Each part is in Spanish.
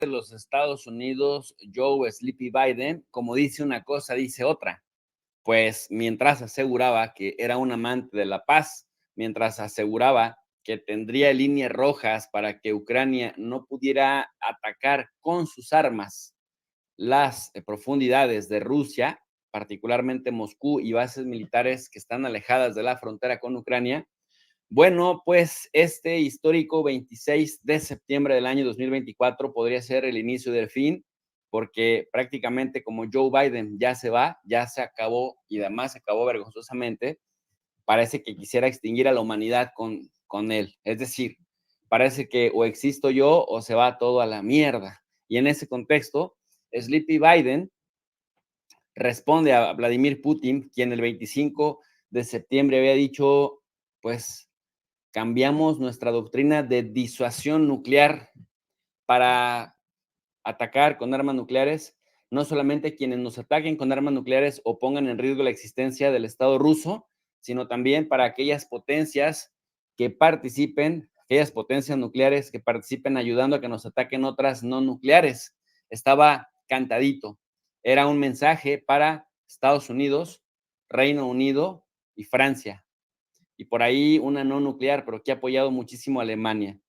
de los Estados Unidos, Joe Sleepy Biden, como dice una cosa, dice otra. Pues mientras aseguraba que era un amante de la paz, mientras aseguraba que tendría líneas rojas para que Ucrania no pudiera atacar con sus armas las profundidades de Rusia, particularmente Moscú y bases militares que están alejadas de la frontera con Ucrania. Bueno, pues este histórico 26 de septiembre del año 2024 podría ser el inicio del fin, porque prácticamente como Joe Biden ya se va, ya se acabó y además se acabó vergonzosamente, parece que quisiera extinguir a la humanidad con él. Es decir, parece que o existo yo o se va todo a la mierda. Y en ese contexto, Sleepy Biden responde a Vladimir Putin, quien el 25 de septiembre había dicho, pues cambiamos nuestra doctrina de disuasión nuclear para atacar con armas nucleares, no solamente quienes nos ataquen con armas nucleares o pongan en riesgo la existencia del Estado ruso, sino también para aquellas potencias que participen, aquellas potencias nucleares que participen ayudando a que nos ataquen otras no nucleares. Estaba cantadito. Era un mensaje para Estados Unidos, Reino Unido y Francia. Y por ahí una no nuclear, pero que ha apoyado muchísimo a Alemania.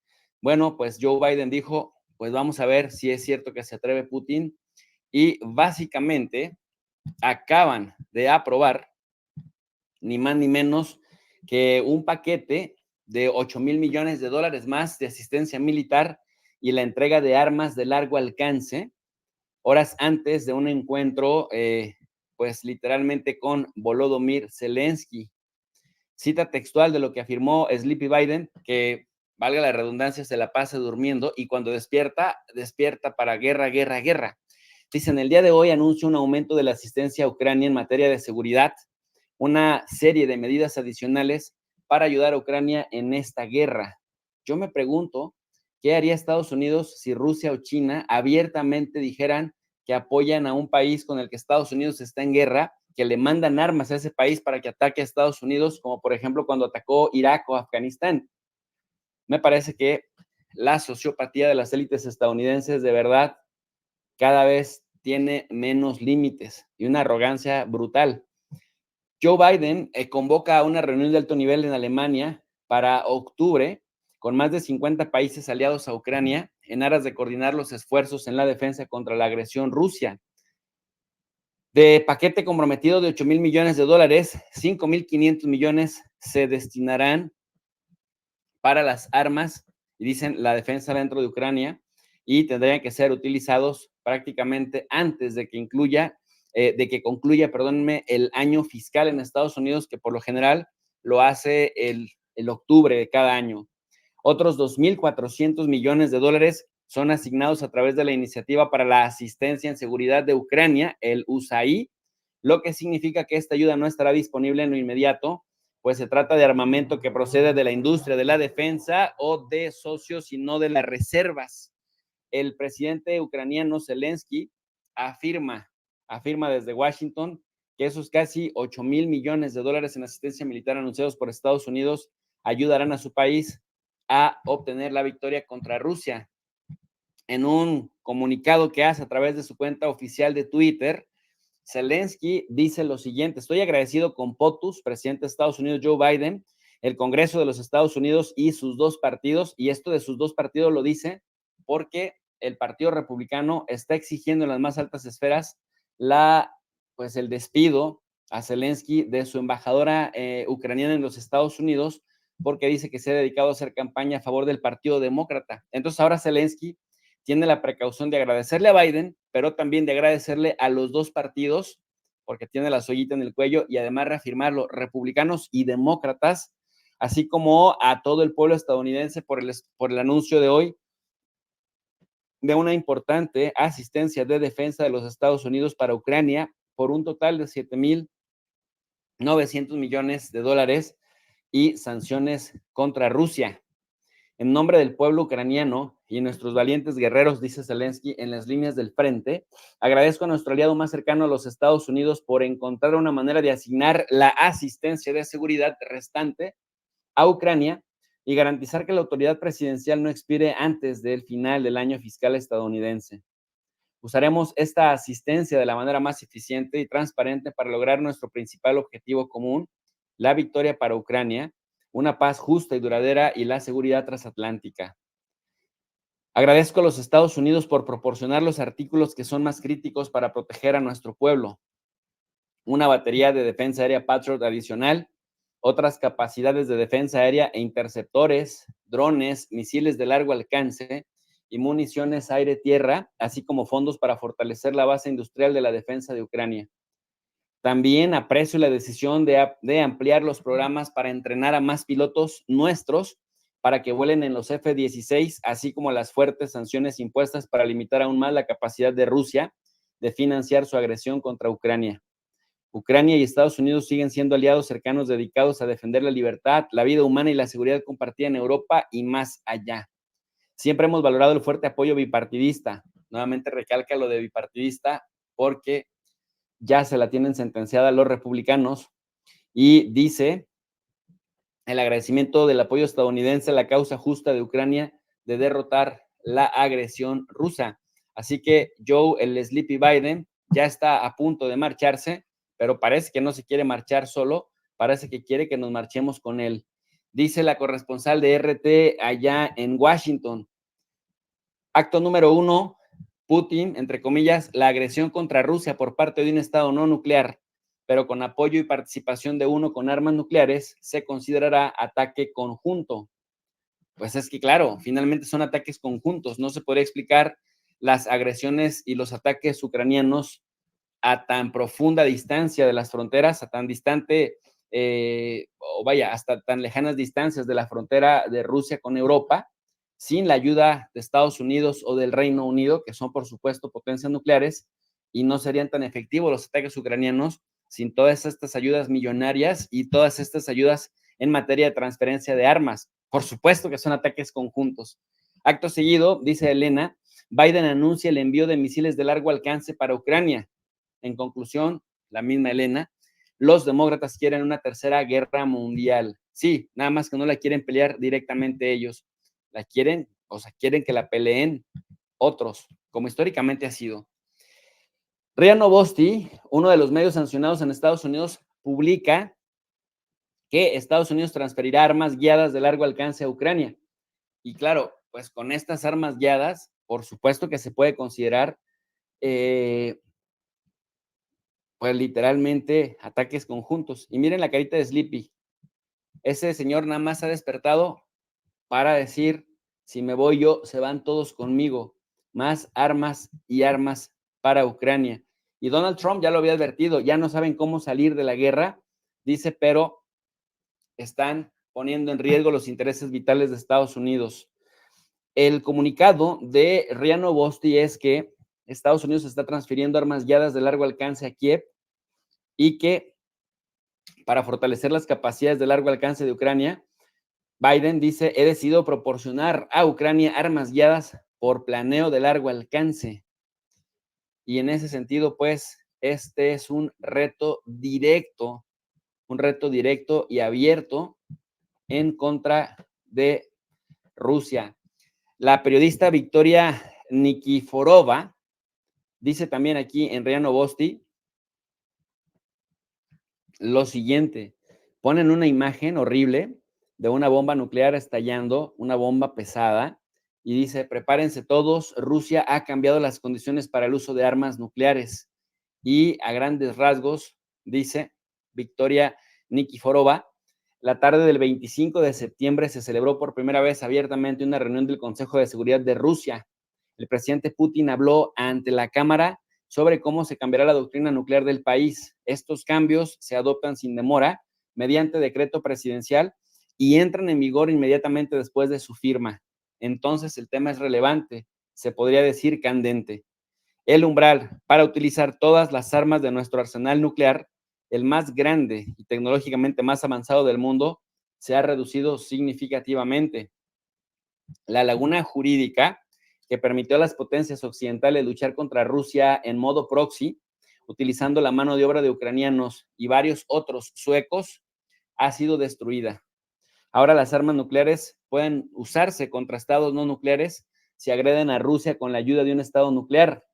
Bueno, pues Joe Biden dijo, pues vamos a ver si es cierto que se atreve Putin. Y básicamente acaban de aprobar, ni más ni menos, que un paquete de 8,000 millones de dólares más de asistencia militar y la entrega de armas de largo alcance, horas antes de un encuentro, pues literalmente con Volodymyr Zelensky. Cita textual de lo que afirmó Sleepy Biden, que valga la redundancia, se la pasa durmiendo y cuando despierta, despierta para guerra, guerra, guerra. Dicen, el día de hoy anuncio un aumento de la asistencia a Ucrania en materia de seguridad, una serie de medidas adicionales para ayudar a Ucrania en esta guerra. Yo me pregunto, ¿qué haría Estados Unidos si Rusia o China abiertamente dijeran que apoyan a un país con el que Estados Unidos está en guerra, que le mandan armas a ese país para que ataque a Estados Unidos, como por ejemplo cuando atacó Irak o Afganistán? Me parece que la sociopatía de las élites estadounidenses de verdad cada vez tiene menos límites y una arrogancia brutal. Joe Biden convoca a una reunión de alto nivel en Alemania para octubre con más de 50 países aliados a Ucrania en aras de coordinar los esfuerzos en la defensa contra la agresión Rusia. De paquete comprometido de 8,000 millones de dólares, 5,500 millones se destinarán para las armas y dicen la defensa dentro de Ucrania y tendrían que ser utilizados prácticamente antes de que concluya, perdónenme, el año fiscal en Estados Unidos, que por lo general lo hace el octubre de cada año. Otros 2,400 millones de dólares son asignados a través de la Iniciativa para la Asistencia en Seguridad de Ucrania, el USAID, lo que significa que esta ayuda no estará disponible en lo inmediato, pues se trata de armamento que procede de la industria de la defensa o de socios y no de las reservas. El presidente ucraniano Zelensky afirma desde Washington que esos casi 8,000 millones de dólares en asistencia militar anunciados por Estados Unidos ayudarán a su país a obtener la victoria contra Rusia. En un comunicado que hace a través de su cuenta oficial de Twitter, Zelensky dice lo siguiente: estoy agradecido con POTUS, presidente de Estados Unidos Joe Biden, el Congreso de los Estados Unidos y sus dos partidos, y esto de sus dos partidos lo dice porque el Partido Republicano está exigiendo en las más altas esferas el despido a Zelensky de su embajadora ucraniana en los Estados Unidos, porque dice que se ha dedicado a hacer campaña a favor del Partido Demócrata. Entonces ahora Zelensky tiene la precaución de agradecerle a Biden, pero también de agradecerle a los dos partidos, porque tiene la soguita en el cuello, y además reafirmarlo, republicanos y demócratas, así como a todo el pueblo estadounidense por el anuncio de hoy de una importante asistencia de defensa de los Estados Unidos para Ucrania por un total de 7,900 millones de dólares y sanciones contra Rusia. En nombre del pueblo ucraniano y nuestros valientes guerreros, dice Zelensky, en las líneas del frente, agradezco a nuestro aliado más cercano a los Estados Unidos por encontrar una manera de asignar la asistencia de seguridad restante a Ucrania y garantizar que la autoridad presidencial no expire antes del final del año fiscal estadounidense. Usaremos esta asistencia de la manera más eficiente y transparente para lograr nuestro principal objetivo común, la victoria para Ucrania, una paz justa y duradera y la seguridad transatlántica. Agradezco a los Estados Unidos por proporcionar los artículos que son más críticos para proteger a nuestro pueblo. Una batería de defensa aérea Patriot adicional, otras capacidades de defensa aérea e interceptores, drones, misiles de largo alcance y municiones aire-tierra, así como fondos para fortalecer la base industrial de la defensa de Ucrania. También aprecio la decisión de ampliar los programas para entrenar a más pilotos nuestros para que vuelen en los F-16, así como las fuertes sanciones impuestas para limitar aún más la capacidad de Rusia de financiar su agresión contra Ucrania. Ucrania y Estados Unidos siguen siendo aliados cercanos dedicados a defender la libertad, la vida humana y la seguridad compartida en Europa y más allá. Siempre hemos valorado el fuerte apoyo bipartidista. Nuevamente recalca lo de bipartidista porque ya se la tienen sentenciada los republicanos y dice el agradecimiento del apoyo estadounidense a la causa justa de Ucrania de derrotar la agresión rusa. Así que Joe, el Sleepy Biden, ya está a punto de marcharse, pero parece que no se quiere marchar solo, parece que quiere que nos marchemos con él. Dice la corresponsal de RT allá en Washington. Acto número 1, Putin, entre comillas, la agresión contra Rusia por parte de un Estado no nuclear, pero con apoyo y participación de uno con armas nucleares, se considerará ataque conjunto. Pues es que, claro, finalmente son ataques conjuntos. No se podría explicar las agresiones y los ataques ucranianos a tan profunda distancia de las fronteras, a tan distante, o vaya, hasta tan lejanas distancias de la frontera de Rusia con Europa, sin la ayuda de Estados Unidos o del Reino Unido, que son por supuesto potencias nucleares, y no serían tan efectivos los ataques ucranianos sin todas estas ayudas millonarias y todas estas ayudas en materia de transferencia de armas. Por supuesto que son ataques conjuntos. Acto seguido, dice Elena, Biden anuncia el envío de misiles de largo alcance para Ucrania. En conclusión, la misma Elena, los demócratas quieren una tercera guerra mundial. Sí, nada más que no la quieren pelear directamente ellos. La quieren, o sea, quieren que la peleen otros, como históricamente ha sido. RIA Novosti, uno de los medios sancionados en Estados Unidos, publica que Estados Unidos transferirá armas guiadas de largo alcance a Ucrania. Y claro, pues con estas armas guiadas, por supuesto que se puede considerar pues literalmente ataques conjuntos. Y miren la carita de Sleepy. Ese señor nada más ha despertado para decir, si me voy yo, se van todos conmigo. Más armas y armas para Ucrania. Y Donald Trump ya lo había advertido, ya no saben cómo salir de la guerra, dice, pero están poniendo en riesgo los intereses vitales de Estados Unidos. El comunicado de RIA Novosti es que Estados Unidos está transfiriendo armas guiadas de largo alcance a Kiev y que para fortalecer las capacidades de largo alcance de Ucrania, Biden dice, he decidido proporcionar a Ucrania armas guiadas por planeo de largo alcance. Y en ese sentido, pues, este es un reto directo y abierto en contra de Rusia. La periodista Victoria Nikiforova dice también aquí en RIA Novosti lo siguiente, ponen una imagen horrible de una bomba nuclear estallando, una bomba pesada, y dice, prepárense todos, Rusia ha cambiado las condiciones para el uso de armas nucleares. Y a grandes rasgos, dice Victoria Nikiforova, la tarde del 25 de septiembre se celebró por primera vez abiertamente una reunión del Consejo de Seguridad de Rusia. El presidente Putin habló ante la Cámara sobre cómo se cambiará la doctrina nuclear del país. Estos cambios se adoptan sin demora mediante decreto presidencial y entran en vigor inmediatamente después de su firma. Entonces el tema es relevante, se podría decir candente. El umbral para utilizar todas las armas de nuestro arsenal nuclear, el más grande y tecnológicamente más avanzado del mundo, se ha reducido significativamente. La laguna jurídica que permitió a las potencias occidentales luchar contra Rusia en modo proxy, utilizando la mano de obra de ucranianos y varios otros suecos, ha sido destruida. Ahora las armas nucleares pueden usarse contra estados no nucleares si agreden a Rusia con la ayuda de un estado nuclear.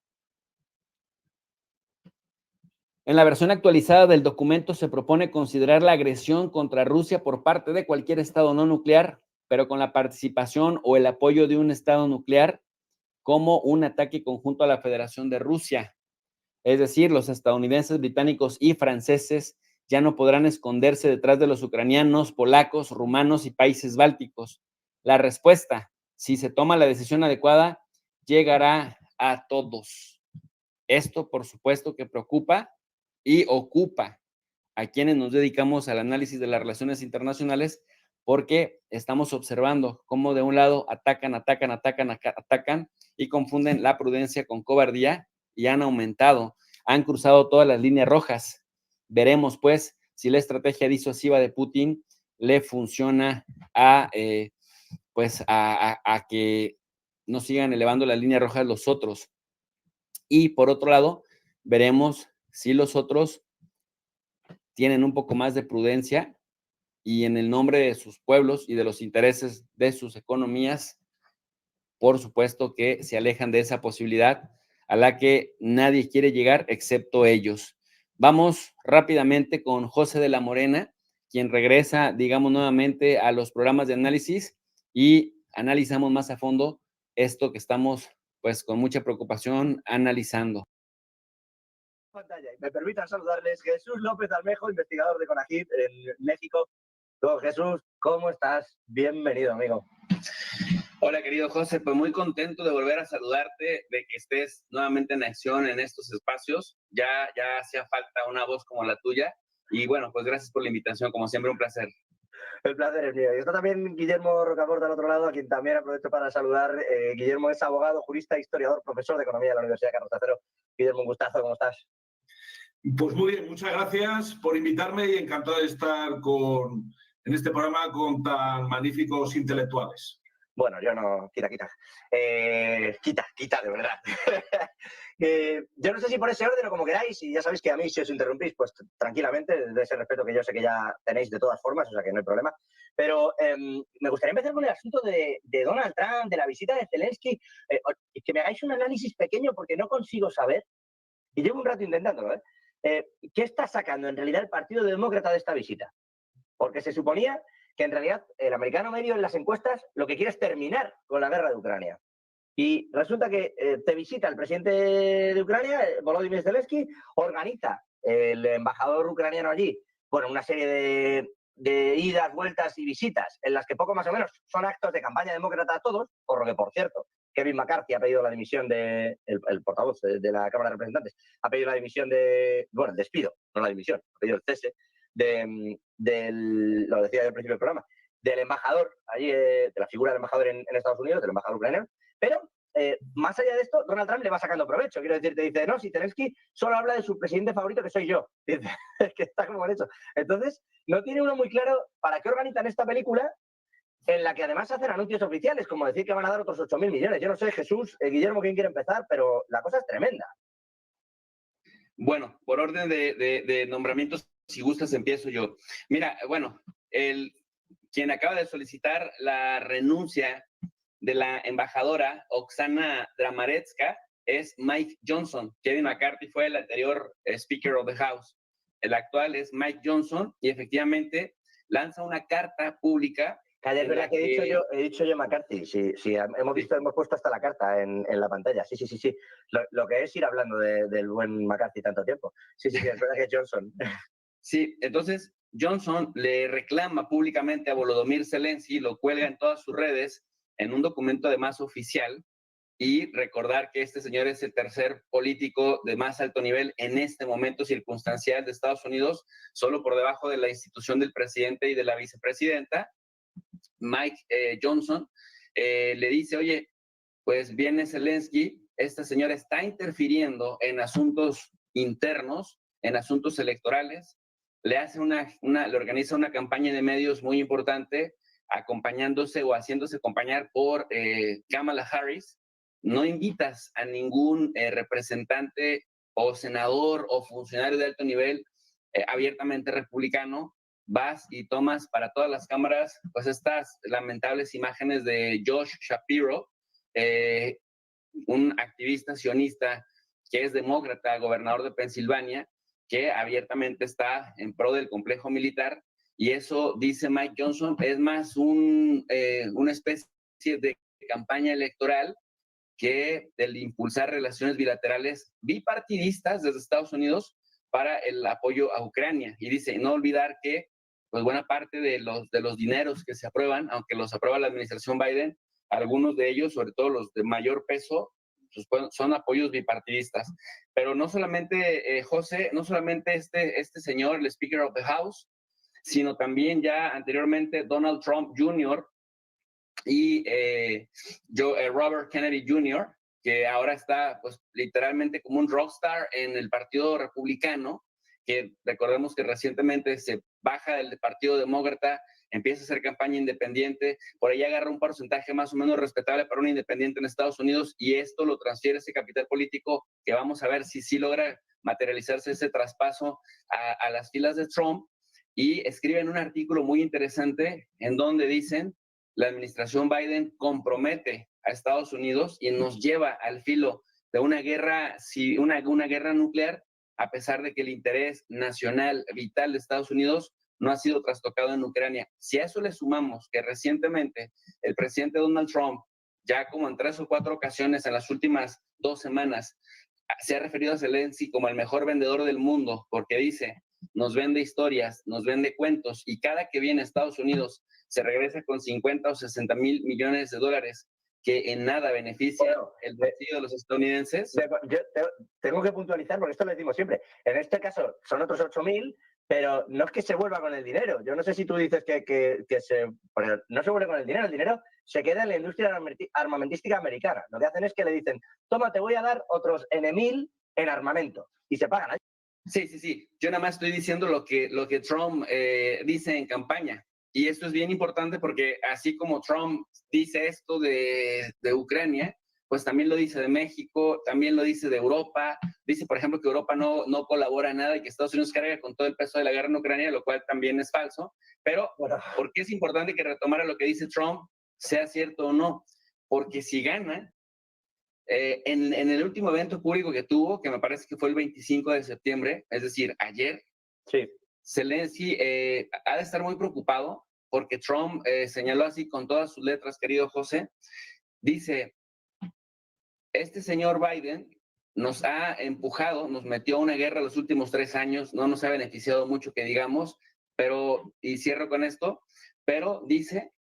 En la versión actualizada del documento se propone considerar la agresión contra Rusia por parte de cualquier estado no nuclear, pero con la participación o el apoyo de un estado nuclear como un ataque conjunto a la Federación de Rusia. Es decir, los estadounidenses, británicos y franceses ya no podrán esconderse detrás de los ucranianos, polacos, rumanos y países bálticos. La respuesta, si se toma la decisión adecuada, llegará a todos. Esto, por supuesto, que preocupa y ocupa a quienes nos dedicamos al análisis de las relaciones internacionales, porque estamos observando cómo de un lado atacan y confunden la prudencia con cobardía y han aumentado, han cruzado todas las líneas rojas. Veremos, pues, si la estrategia disuasiva de Putin le funciona a que no sigan elevando las líneas rojas los otros. Y por otro lado, veremos si los otros tienen un poco más de prudencia y en el nombre de sus pueblos y de los intereses de sus economías, por supuesto que se alejan de esa posibilidad a la que nadie quiere llegar excepto ellos. Vamos rápidamente con José de la Morena, quien regresa, digamos, nuevamente a los programas de análisis y analizamos más a fondo esto que estamos, pues, con mucha preocupación analizando. Pantalla. Me permitan saludarles Jesús López Almejo, investigador de CONACYT en México. Don Jesús, ¿cómo estás? Bienvenido, amigo. Hola, querido José, pues muy contento de volver a saludarte, de que estés nuevamente en acción en estos espacios. Ya hacía falta una voz como la tuya. Y bueno, pues gracias por la invitación, como siempre, un placer. El placer es mío. Y está también Guillermo Rocafort al otro lado, a quien también aprovecho para saludar. Guillermo es abogado, jurista, historiador, profesor de Economía de la Universidad Carlos III. Guillermo, un gustazo, ¿cómo estás? Pues muy bien, muchas gracias por invitarme y encantado de estar en este programa con tan magníficos intelectuales. Bueno, yo no, quita, de verdad. Yo no sé si por ese orden o como queráis, y ya sabéis que a mí si os interrumpís, pues tranquilamente, de ese respeto que yo sé que ya tenéis de todas formas, o sea que no hay problema. Pero me gustaría empezar con el asunto de Donald Trump, de la visita de Zelensky, que me hagáis un análisis pequeño porque no consigo saber, y llevo un rato intentándolo, ¿qué está sacando en realidad el Partido Demócrata de esta visita? Porque se suponía que en realidad el americano medio en las encuestas lo que quiere es terminar con la guerra de Ucrania. Y resulta que te visita el presidente de Ucrania, Volodymyr Zelensky, organiza el embajador ucraniano allí, bueno, una serie de idas, vueltas y visitas, en las que poco más o menos son actos de campaña demócrata a todos, por lo que, por cierto, Kevin McCarthy ha pedido la dimisión el portavoz de la Cámara de Representantes, ha pedido la dimisión el despido, no la dimisión, ha pedido el cese lo decía al principio del programa, del embajador, allí, de la figura del embajador en Estados Unidos, del embajador ucraniano, pero más allá de esto, Donald Trump le va sacando provecho. Quiero decir, te dice, no, si Zelensky solo habla de su presidente favorito, que soy yo. Dice, es que está como en eso. Entonces, no tiene uno muy claro para qué organizan esta película, en la que además hacen anuncios oficiales, como decir que van a dar otros 8.000 millones. Yo no sé, Jesús, Guillermo, quién quiere empezar, pero la cosa es tremenda. Bueno, por orden de nombramientos, si gustas, empiezo yo. Mira, bueno, quien acaba de solicitar la renuncia de la embajadora Oksana Dramaretska es Mike Johnson. Kevin McCarthy fue el anterior Speaker of the House. El actual es Mike Johnson y efectivamente lanza una carta pública. Es verdad que he dicho yo McCarthy. Sí, hemos puesto hasta la carta en la pantalla. Sí. Lo que es ir hablando del buen McCarthy tanto tiempo. Sí, es verdad que es Johnson. Sí, entonces Johnson le reclama públicamente a Volodymyr Zelensky, lo cuelga en todas sus redes en un documento además oficial, y recordar que este señor es el tercer político de más alto nivel en este momento circunstancial de Estados Unidos, solo por debajo de la institución del presidente y de la vicepresidenta. Mike Johnson le dice, oye, pues viene Zelensky, esta señora está interfiriendo en asuntos internos, en asuntos electorales, le organiza una campaña de medios muy importante, acompañándose o haciéndose acompañar por Kamala Harris. No invitas a ningún representante o senador o funcionario de alto nivel abiertamente republicano vas y tomas para todas las cámaras, pues estas lamentables imágenes de Josh Shapiro, un activista sionista que es demócrata, gobernador de Pensilvania, que abiertamente está en pro del complejo militar, y eso, dice Mike Johnson, es más una especie de campaña electoral que el impulsar relaciones bilaterales bipartidistas desde Estados Unidos para el apoyo a Ucrania. Y dice, no olvidar que pues buena parte de los dineros que se aprueban, aunque los aprueba la administración Biden, algunos de ellos, sobre todo los de mayor peso, pues, son apoyos bipartidistas. Pero no solamente, José, no solamente este señor, el Speaker of the House, sino también ya anteriormente Donald Trump Jr. y Robert Kennedy Jr., que ahora está pues literalmente como un rockstar en el Partido Republicano, que recordemos que recientemente se baja del Partido Demócrata, empieza a hacer campaña independiente, por ahí agarra un porcentaje más o menos respetable para un independiente en Estados Unidos, y esto lo transfiere ese capital político que vamos a ver si sí logra materializarse ese traspaso a las filas de Trump. Y escriben un artículo muy interesante en donde dicen: la administración Biden compromete a Estados Unidos y nos lleva al filo de una guerra, una guerra nuclear, a pesar de que el interés nacional vital de Estados Unidos no ha sido trastocado en Ucrania. Si a eso le sumamos que recientemente el presidente Donald Trump, ya como en 3 o 4 ocasiones en las últimas 2 semanas, se ha referido a Zelensky como el mejor vendedor del mundo, porque dice, nos vende historias, nos vende cuentos, y cada que viene a Estados Unidos se regresa con 50 o 60 mil millones de dólares, que en nada beneficia el bolsillo de los estadounidenses. Yo tengo que puntualizar, porque esto lo decimos siempre. En este caso son otros 8.000, pero no es que se vuelva con el dinero. Yo no sé si tú dices que no se vuelve con el dinero se queda en la industria armamentística americana. Lo que hacen es que le dicen, toma, te voy a dar otros N.000 en armamento, y se pagan ahí. Sí. Yo nada más estoy diciendo lo que Trump dice en campaña. Y esto es bien importante porque así como Trump dice esto de Ucrania, pues también lo dice de México, también lo dice de Europa. Dice, por ejemplo, que Europa no colabora nada y que Estados Unidos carga con todo el peso de la guerra en Ucrania, lo cual también es falso. Pero, ¿por qué es importante que retomara lo que dice Trump, sea cierto o no? Porque si gana, en el último evento público que tuvo, que me parece que fue el 25 de septiembre, es decir, ayer, sí. Zelensky ha de estar muy preocupado porque Trump señaló así con todas sus letras, querido José, dice, este señor Biden nos ha empujado, nos metió a una guerra los últimos 3 años, no nos ha beneficiado mucho que digamos, pero, y cierro con esto, pero dice,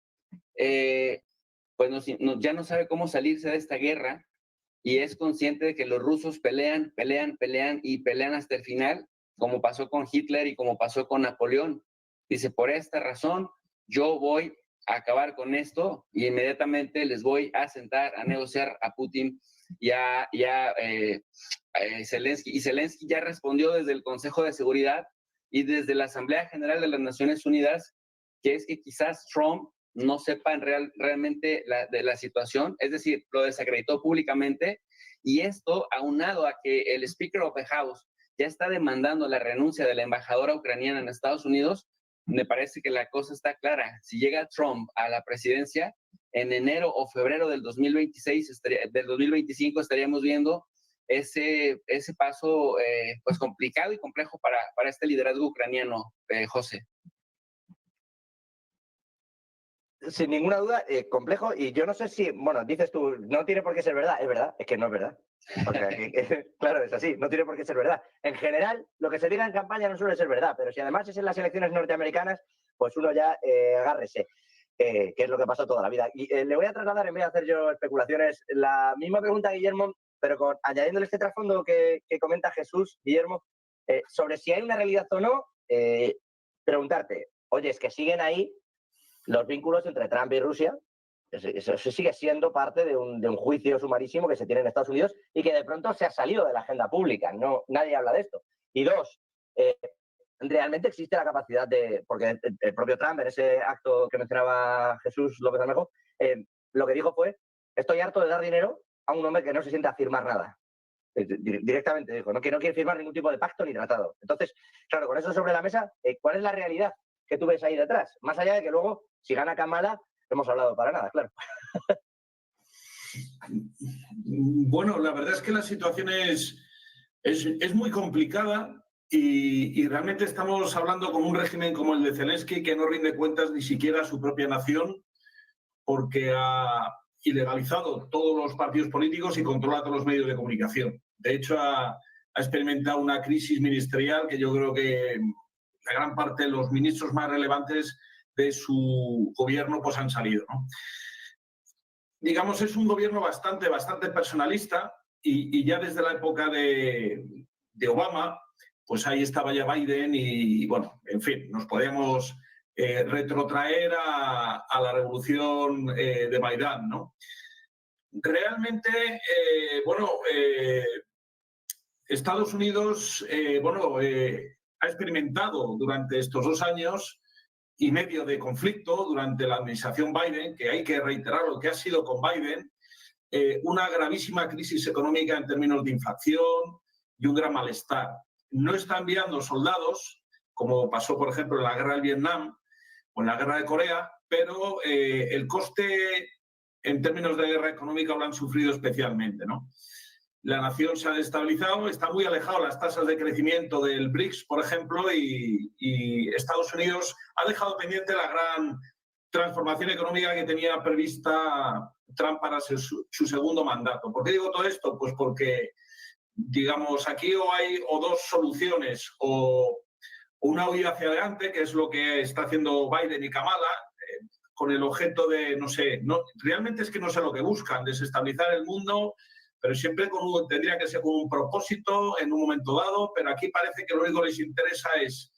pues ya no sabe cómo salirse de esta guerra y es consciente de que los rusos pelean y pelean hasta el final, como pasó con Hitler y como pasó con Napoleón. Dice, por esta razón, yo voy a acabar con esto y inmediatamente les voy a sentar a negociar a Putin y a Zelensky. Y Zelensky ya respondió desde el Consejo de Seguridad y desde la Asamblea General de las Naciones Unidas, que es que quizás Trump no sepan realmente de la situación, es decir, lo desacreditó públicamente, y esto aunado a que el Speaker of the House ya está demandando la renuncia de la embajadora ucraniana en Estados Unidos, me parece que la cosa está clara. Si llega Trump a la presidencia, en enero o febrero del 2026, del 2025 estaríamos viendo ese paso pues complicado y complejo para este liderazgo ucraniano, José. Sin ninguna duda, complejo, y yo no sé si, bueno, dices tú, no tiene por qué ser verdad, es que no es verdad. O sea, claro, es así, no tiene por qué ser verdad. En general, lo que se diga en campaña no suele ser verdad, pero si además es en las elecciones norteamericanas, pues uno ya agárrese, que es lo que pasó toda la vida. Y le voy a trasladar, en vez de hacer yo especulaciones, la misma pregunta a Guillermo, pero añadiéndole este trasfondo que comenta Jesús, Guillermo, sobre si hay una realidad o no, preguntarte, oye, es que siguen ahí los vínculos entre Trump y Rusia. Eso sigue siendo parte de un juicio sumarísimo que se tiene en Estados Unidos y que de pronto se ha salido de la agenda pública. Nadie habla de esto. Y 2, realmente existe la capacidad de, porque el propio Trump en ese acto que mencionaba Jesús López Almejo, lo que dijo fue, estoy harto de dar dinero a un hombre que no se siente a firmar nada. Directamente dijo, no quiere firmar ningún tipo de pacto ni tratado. Entonces, claro, con eso sobre la mesa, ¿cuál es la realidad? que tú ves ahí detrás. Más allá de que luego, si gana Kamala, no hemos hablado para nada, claro. Bueno, la verdad es que la situación es muy complicada y realmente estamos hablando con un régimen como el de Zelensky que no rinde cuentas ni siquiera a su propia nación porque ha ilegalizado todos los partidos políticos y controla todos los medios de comunicación. De hecho, ha experimentado una crisis ministerial que yo creo que la gran parte de los ministros más relevantes de su gobierno pues han salido, ¿no? Digamos, es un gobierno bastante personalista y ya desde la época de Obama, pues ahí estaba ya Biden y, bueno, en fin, nos podemos retrotraer a la revolución de Maidán, ¿no? Realmente, Estados Unidos, ha experimentado durante estos 2 años y medio de conflicto durante la administración Biden, que hay que reiterar lo que ha sido con Biden, una gravísima crisis económica en términos de inflación y un gran malestar. No está enviando soldados, como pasó, por ejemplo, en la guerra del Vietnam o en la guerra de Corea, pero el coste en términos de guerra económica lo han sufrido especialmente, ¿no? La nación se ha desestabilizado, está muy alejado las tasas de crecimiento del BRICS, por ejemplo, y Estados Unidos ha dejado pendiente la gran transformación económica que tenía prevista Trump para su segundo mandato. ¿Por qué digo todo esto? Pues porque, digamos, aquí hay dos soluciones, o una huida hacia adelante, que es lo que está haciendo Biden y Kamala, con el objeto de, realmente es que no sé lo que buscan, desestabilizar el mundo, pero siempre tendría que ser con un propósito en un momento dado, pero aquí parece que lo único que les interesa es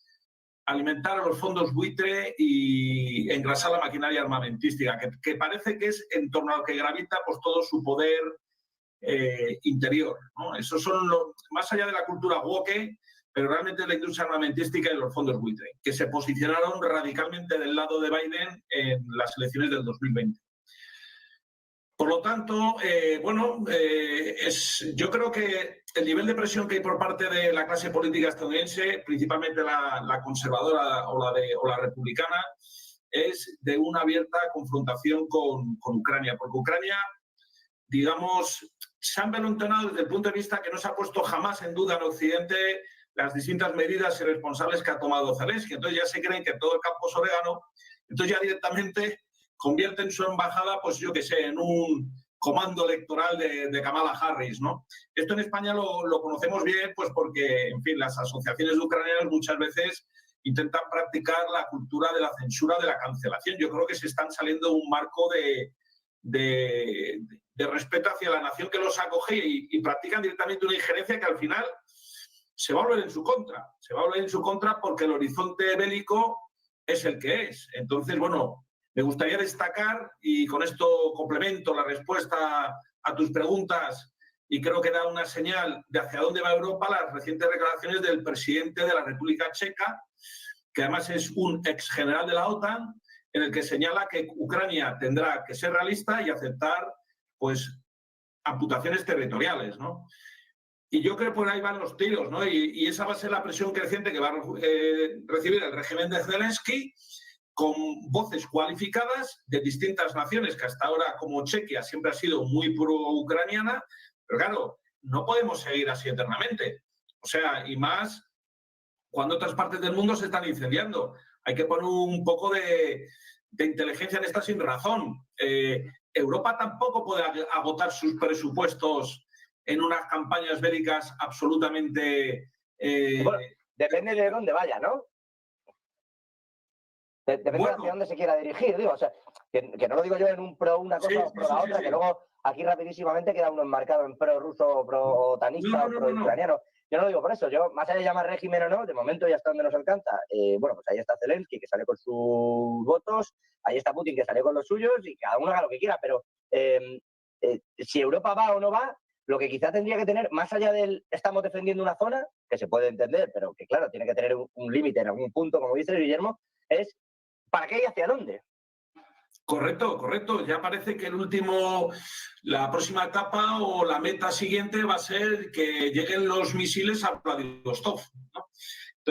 alimentar a los fondos buitre y engrasar la maquinaria armamentística, que parece que es en torno a lo que gravita pues, todo su poder interior, ¿no? Esos son más allá de la cultura woke, pero realmente la industria armamentística y los fondos buitre, que se posicionaron radicalmente del lado de Biden en las elecciones del 2020. Por lo tanto, yo creo que el nivel de presión que hay por parte de la clase política estadounidense, principalmente la conservadora o la republicana, es de una abierta confrontación con Ucrania. Porque Ucrania, digamos, se han envalentonado desde el punto de vista que no se ha puesto jamás en duda en Occidente las distintas medidas irresponsables que ha tomado Zelensky. Entonces ya se creen que todo el campo es orégano, entonces ya directamente convierten su embajada, pues yo qué sé, en un comando electoral de Kamala Harris, ¿no? Esto en España lo conocemos bien, pues porque, en fin, las asociaciones ucranianas muchas veces intentan practicar la cultura de la censura, de la cancelación. Yo creo que se están saliendo de un marco de respeto hacia la nación que los acoge y practican directamente una injerencia que al final se va a volver en su contra. Se va a volver en su contra porque el horizonte bélico es el que es. Entonces, bueno, me gustaría destacar, y con esto complemento la respuesta a tus preguntas, y creo que da una señal de hacia dónde va Europa, las recientes declaraciones del presidente de la República Checa, que además es un ex general de la OTAN, en el que señala que Ucrania tendrá que ser realista y aceptar, pues, amputaciones territoriales, ¿no? Y yo creo que por ahí van los tiros, ¿no? Y esa va a ser la presión creciente que va a recibir el régimen de Zelensky, con voces cualificadas de distintas naciones, que hasta ahora, como Chequia, siempre ha sido muy pro-ucraniana, pero claro, no podemos seguir así eternamente. O sea, y más cuando otras partes del mundo se están incendiando. Hay que poner un poco de inteligencia en esta sin razón. Europa tampoco puede agotar sus presupuestos en unas campañas bélicas absolutamente... Bueno, depende de dónde vaya, ¿no? Depende de hacia dónde se quiera dirigir, digo. O sea, que no lo digo yo en un pro una cosa o pro la otra, que luego aquí rapidísimamente queda uno enmarcado en pro ruso o pro otanista o pro ucraniano. Yo no lo digo por eso. Yo, más allá de llamar régimen o no, de momento ya está donde nos alcanza. Bueno, pues ahí está Zelensky, que sale con sus votos, ahí está Putin, que sale con los suyos, y cada uno haga lo que quiera. Pero si Europa va o no va, lo que quizá tendría que tener, más allá del estamos defendiendo una zona, que se puede entender, pero que claro, tiene que tener un límite en algún punto, como dice Guillermo, es ¿para qué y hacia dónde? Correcto, correcto. Ya parece que la próxima etapa o la meta siguiente va a ser que lleguen los misiles a Vladivostok, ¿no?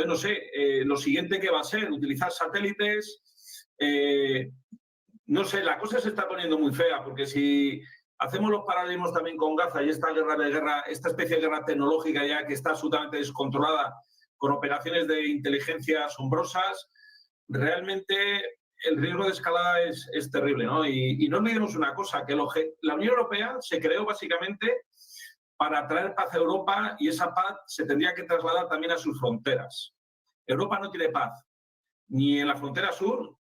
Entonces, no sé, lo siguiente que va a ser, utilizar satélites. No sé, la cosa se está poniendo muy fea, porque si hacemos los paralelismos también con Gaza y esta esta especie de guerra tecnológica ya que está absolutamente descontrolada, con operaciones de inteligencia asombrosas, realmente el riesgo de escalada es terrible, ¿no? Y no olvidemos una cosa, que la Unión Europea se creó básicamente para traer paz a Europa, y esa paz se tendría que trasladar también a sus fronteras. Europa no tiene paz, ni en la frontera sur,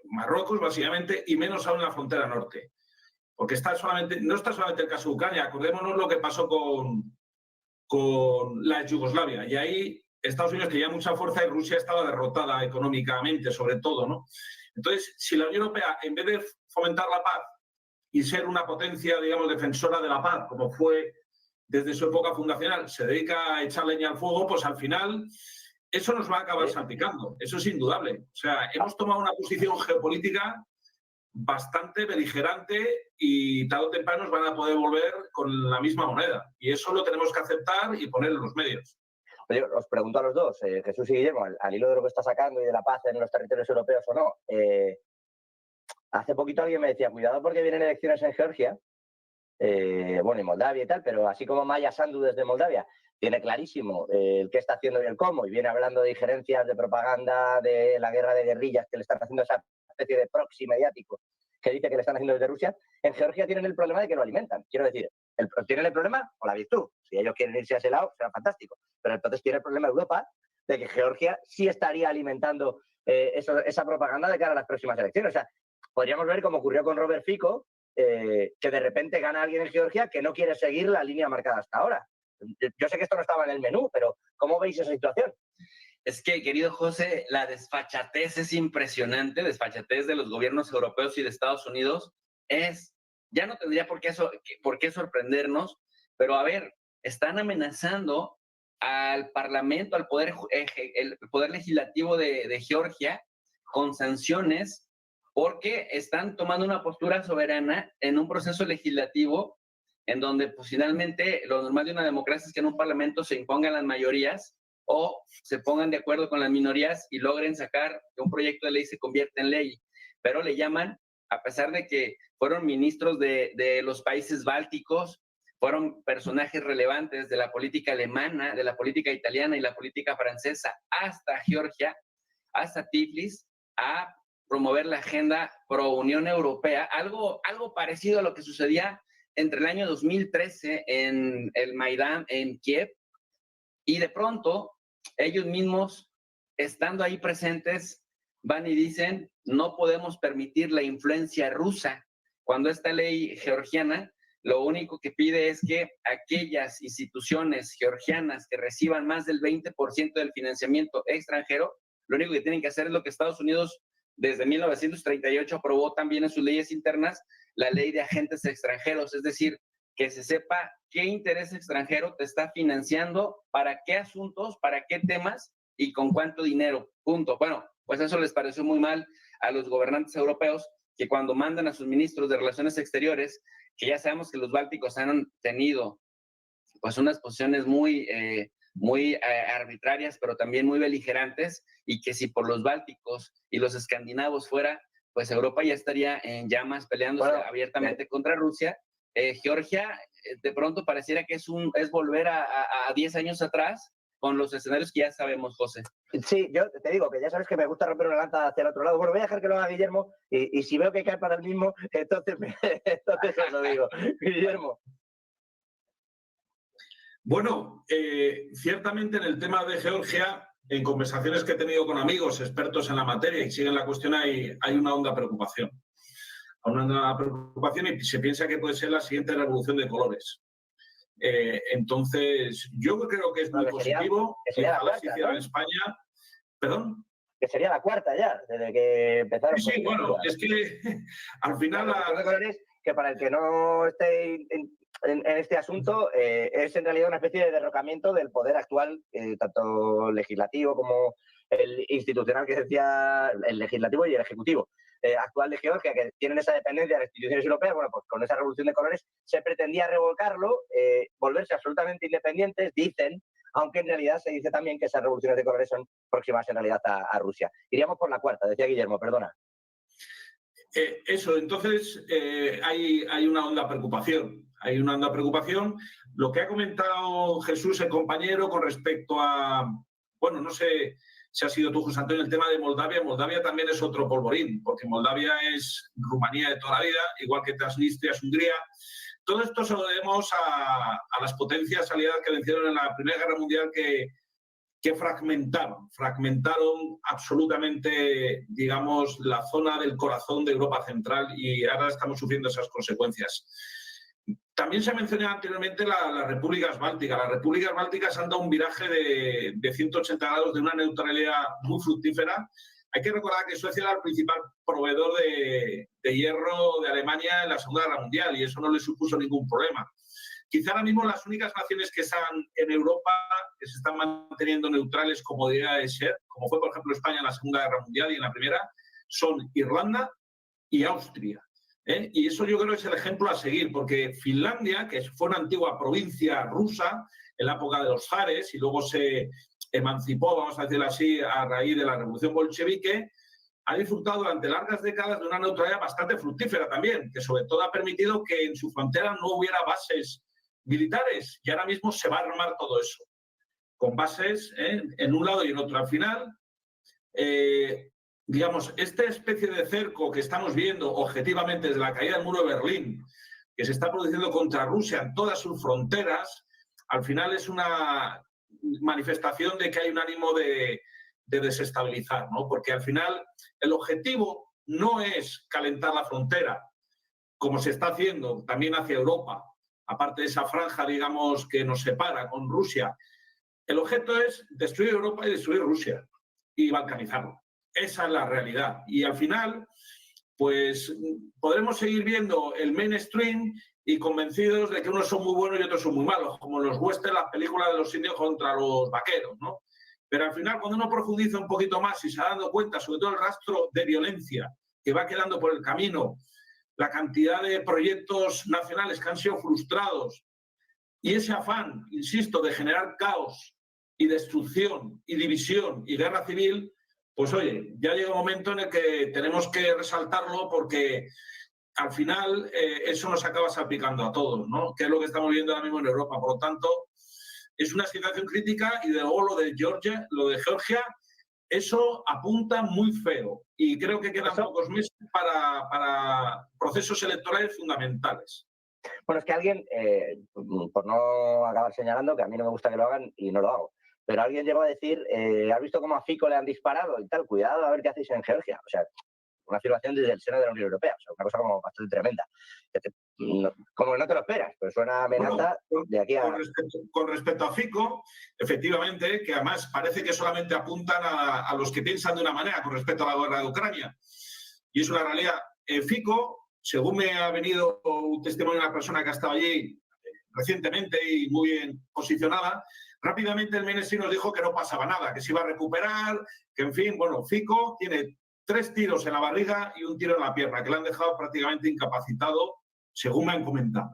Marruecos básicamente, y menos aún en la frontera norte. Porque no está solamente el caso de Ucrania, acordémonos lo que pasó con la Yugoslavia. Y ahí Estados Unidos tenía mucha fuerza y Rusia estaba derrotada económicamente, sobre todo, ¿no? Entonces, si la Unión Europea, en vez de fomentar la paz y ser una potencia, digamos, defensora de la paz, como fue desde su época fundacional, se dedica a echar leña al fuego, pues al final eso nos va a acabar salpicando. Eso es indudable. O sea, hemos tomado una posición geopolítica bastante beligerante y tarde o temprano nos van a poder volver con la misma moneda. Y eso lo tenemos que aceptar y poner en los medios. Oye, os pregunto a los dos, Jesús y Guillermo, al hilo de lo que está sacando y de la paz en los territorios europeos o no, hace poquito alguien me decía, cuidado porque vienen elecciones en Georgia, bueno, y Moldavia y tal, pero así como Maya Sandu desde Moldavia tiene clarísimo el qué está haciendo y el cómo, y viene hablando de injerencias, de propaganda, de la guerra de guerrillas que le están haciendo esa especie de proxy mediático que dice que le están haciendo desde Rusia, en Georgia tienen el problema de que lo alimentan. Quiero decir, tienen el problema o la virtud. Si ellos quieren irse a ese lado, será fantástico. Pero entonces tiene el problema Europa de que Georgia sí estaría alimentando esa propaganda de cara a las próximas elecciones. O sea, podríamos ver como ocurrió con Robert Fico, que de repente gana alguien en Georgia que no quiere seguir la línea marcada hasta ahora. Yo sé que esto no estaba en el menú, pero ¿cómo veis esa situación? Es que, querido José, la desfachatez es impresionante, desfachatez de los gobiernos europeos y de Estados Unidos ya no tendría por qué sorprendernos, pero a ver, están amenazando al Parlamento, al el poder legislativo de Georgia con sanciones porque están tomando una postura soberana en un proceso legislativo en donde pues, finalmente lo normal de una democracia es que en un parlamento se impongan las mayorías o se pongan de acuerdo con las minorías y logren sacar que un proyecto de ley se convierta en ley. Pero le llaman, a pesar de que fueron ministros de los países bálticos, fueron personajes relevantes de la política alemana, de la política italiana y la política francesa, hasta Georgia, hasta Tiflis, a promover la agenda pro Unión Europea, algo parecido a lo que sucedía entre el año 2013 en el Maidán en Kiev, y de pronto ellos mismos, estando ahí presentes, van y dicen, no podemos permitir la influencia rusa, cuando esta ley georgiana lo único que pide es que aquellas instituciones georgianas que reciban más del 20% del financiamiento extranjero, lo único que tienen que hacer es lo que Estados Unidos desde 1938 aprobó también en sus leyes internas, la ley de agentes extranjeros, es decir, que se sepa qué interés extranjero te está financiando, para qué asuntos, para qué temas y con cuánto dinero, punto. Bueno, pues eso les pareció muy mal a los gobernantes europeos, que cuando mandan a sus ministros de Relaciones Exteriores, que ya sabemos que los bálticos han tenido pues unas posiciones muy arbitrarias, pero también muy beligerantes, y que si por los bálticos y los escandinavos fuera, pues Europa ya estaría en llamas peleándose abiertamente contra Rusia. Georgia de pronto pareciera que es volver a 10 años atrás con los escenarios que ya sabemos, José. Sí, yo te digo que ya sabes que me gusta romper una lanza hacia el otro lado. Bueno, voy a dejar que lo haga Guillermo y si veo que cae para el mismo, entonces os lo digo. Guillermo. Bueno, ciertamente en el tema de Georgia, en conversaciones que he tenido con amigos expertos en la materia y siguen la cuestión, hay una honda preocupación. Una preocupación, y se piensa que puede ser la siguiente revolución de colores. Entonces, yo creo que es muy positivo. Ojalá se hiciera en España. ¿Perdón? Que sería la cuarta ya, desde que empezaron. Sí, bueno, es que al final... La colores, que para el que no esté en este asunto, es en realidad una especie de derrocamiento del poder actual, tanto legislativo como el institucional, que decía el legislativo y el ejecutivo actual de Georgia, que tienen esa dependencia de las instituciones europeas. Bueno, pues con esa revolución de colores se pretendía revolcarlo, volverse absolutamente independientes, dicen, aunque en realidad se dice también que esas revoluciones de colores son próximas en realidad a Rusia. Iríamos por la cuarta, decía Guillermo, perdona. Eso, entonces hay una honda preocupación. Hay una honda preocupación. Lo que ha comentado Jesús, el compañero, con respecto a, bueno, no sé si ha sido tú, José Antonio, el tema de Moldavia. Moldavia también es otro polvorín, porque Moldavia es Rumanía de toda la vida, igual que Transnistria es Hungría. Todo esto se lo debemos a las potencias aliadas que vencieron en la Primera Guerra Mundial, que fragmentaron absolutamente, digamos, la zona del corazón de Europa Central, y ahora estamos sufriendo esas consecuencias. También se mencionó anteriormente las repúblicas bálticas. Las repúblicas bálticas han dado un viraje de 180 grados, de una neutralidad muy fructífera. Hay que recordar que Suecia era el principal proveedor de hierro de Alemania en la Segunda Guerra Mundial, y eso no le supuso ningún problema. Quizá ahora mismo las únicas naciones que están en Europa, que se están manteniendo neutrales como debería de ser, como fue por ejemplo España en la Segunda Guerra Mundial y en la Primera, son Irlanda y Austria. Y eso yo creo que es el ejemplo a seguir, porque Finlandia, que fue una antigua provincia rusa en la época de los zares y luego se emancipó, vamos a decirlo así, a raíz de la Revolución Bolchevique, ha disfrutado durante largas décadas de una neutralidad bastante fructífera también, que sobre todo ha permitido que en su frontera no hubiera bases militares, y ahora mismo se va a armar todo eso, con bases en un lado y en otro. Al final, digamos, esta especie de cerco que estamos viendo objetivamente desde la caída del muro de Berlín, que se está produciendo contra Rusia en todas sus fronteras, al final es una manifestación de que hay un ánimo de desestabilizar, ¿no? Porque al final el objetivo no es calentar la frontera, como se está haciendo también hacia Europa, aparte de esa franja, digamos, que nos separa con Rusia. El objeto es destruir Europa y destruir Rusia y balcanizarlo. Esa es la realidad. Y al final, pues podremos seguir viendo el mainstream y convencidos de que unos son muy buenos y otros son muy malos, como los western, las películas de los indios contra los vaqueros, ¿no? Pero al final, cuando uno profundiza un poquito más y se va dando cuenta, sobre todo el rastro de violencia que va quedando por el camino, la cantidad de proyectos nacionales que han sido frustrados y ese afán, insisto, de generar caos y destrucción y división y guerra civil, pues oye, ya llega un momento en el que tenemos que resaltarlo, porque al final eso nos acaba salpicando a todos, ¿no? Que es lo que estamos viendo ahora mismo en Europa. Por lo tanto, es una situación crítica, y de luego lo de Georgia, eso apunta muy feo, y creo que quedan pocos meses para procesos electorales fundamentales. Bueno, es que alguien, por no acabar señalando, que a mí no me gusta que lo hagan y no lo hago, pero alguien llegó a decir, ¿has visto cómo a Fico le han disparado y tal? Cuidado a ver qué hacéis en Georgia. O sea, una afirmación desde el seno de la Unión Europea, o sea, una cosa como bastante tremenda. Como que no te lo esperas, pero suena amenaza de aquí a... Con respecto a Fico, efectivamente, que además parece que solamente apuntan a los que piensan de una manera con respecto a la guerra de Ucrania. Y es una realidad. Fico, según me ha venido un testimonio de una persona que ha estado allí recientemente y muy bien posicionada, rápidamente el mainstream nos dijo que no pasaba nada, que se iba a recuperar, que en fin, bueno, Fico tiene 3 tiros en la barriga y un tiro en la pierna, que le han dejado prácticamente incapacitado, según me han comentado,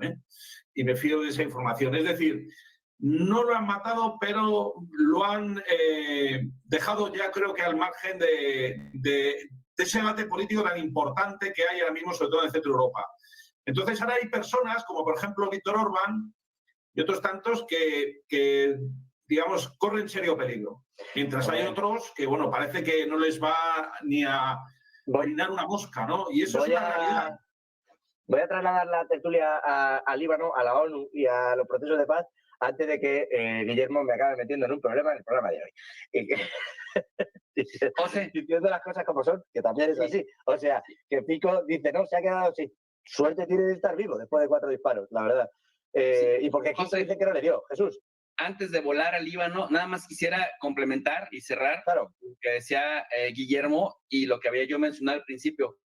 y me fío de esa información. Es decir, no lo han matado, pero lo han dejado ya, creo que al margen de ese debate político tan importante que hay ahora mismo, sobre todo en el centro de Europa. Entonces ahora hay personas, como por ejemplo Víctor Orbán y otros tantos, que digamos, corren serio peligro. Mientras hay otros que, bueno, parece que no les va ni a orinar una mosca, ¿no? Y eso es una realidad. Voy a trasladar la tertulia al Líbano, a la ONU y a los procesos de paz, antes de que Guillermo me acabe metiendo en un problema en el programa de hoy. Y que, diciendo las cosas como son, que también es así. O sea, que Fico dice, no, se ha quedado así. Suerte tiene de estar vivo después de 4 disparos, la verdad. Y porque José dice que no le dio. Jesús. Antes de volar al Líbano, nada más quisiera complementar y cerrar lo que decía Guillermo y lo que había yo mencionado al principio.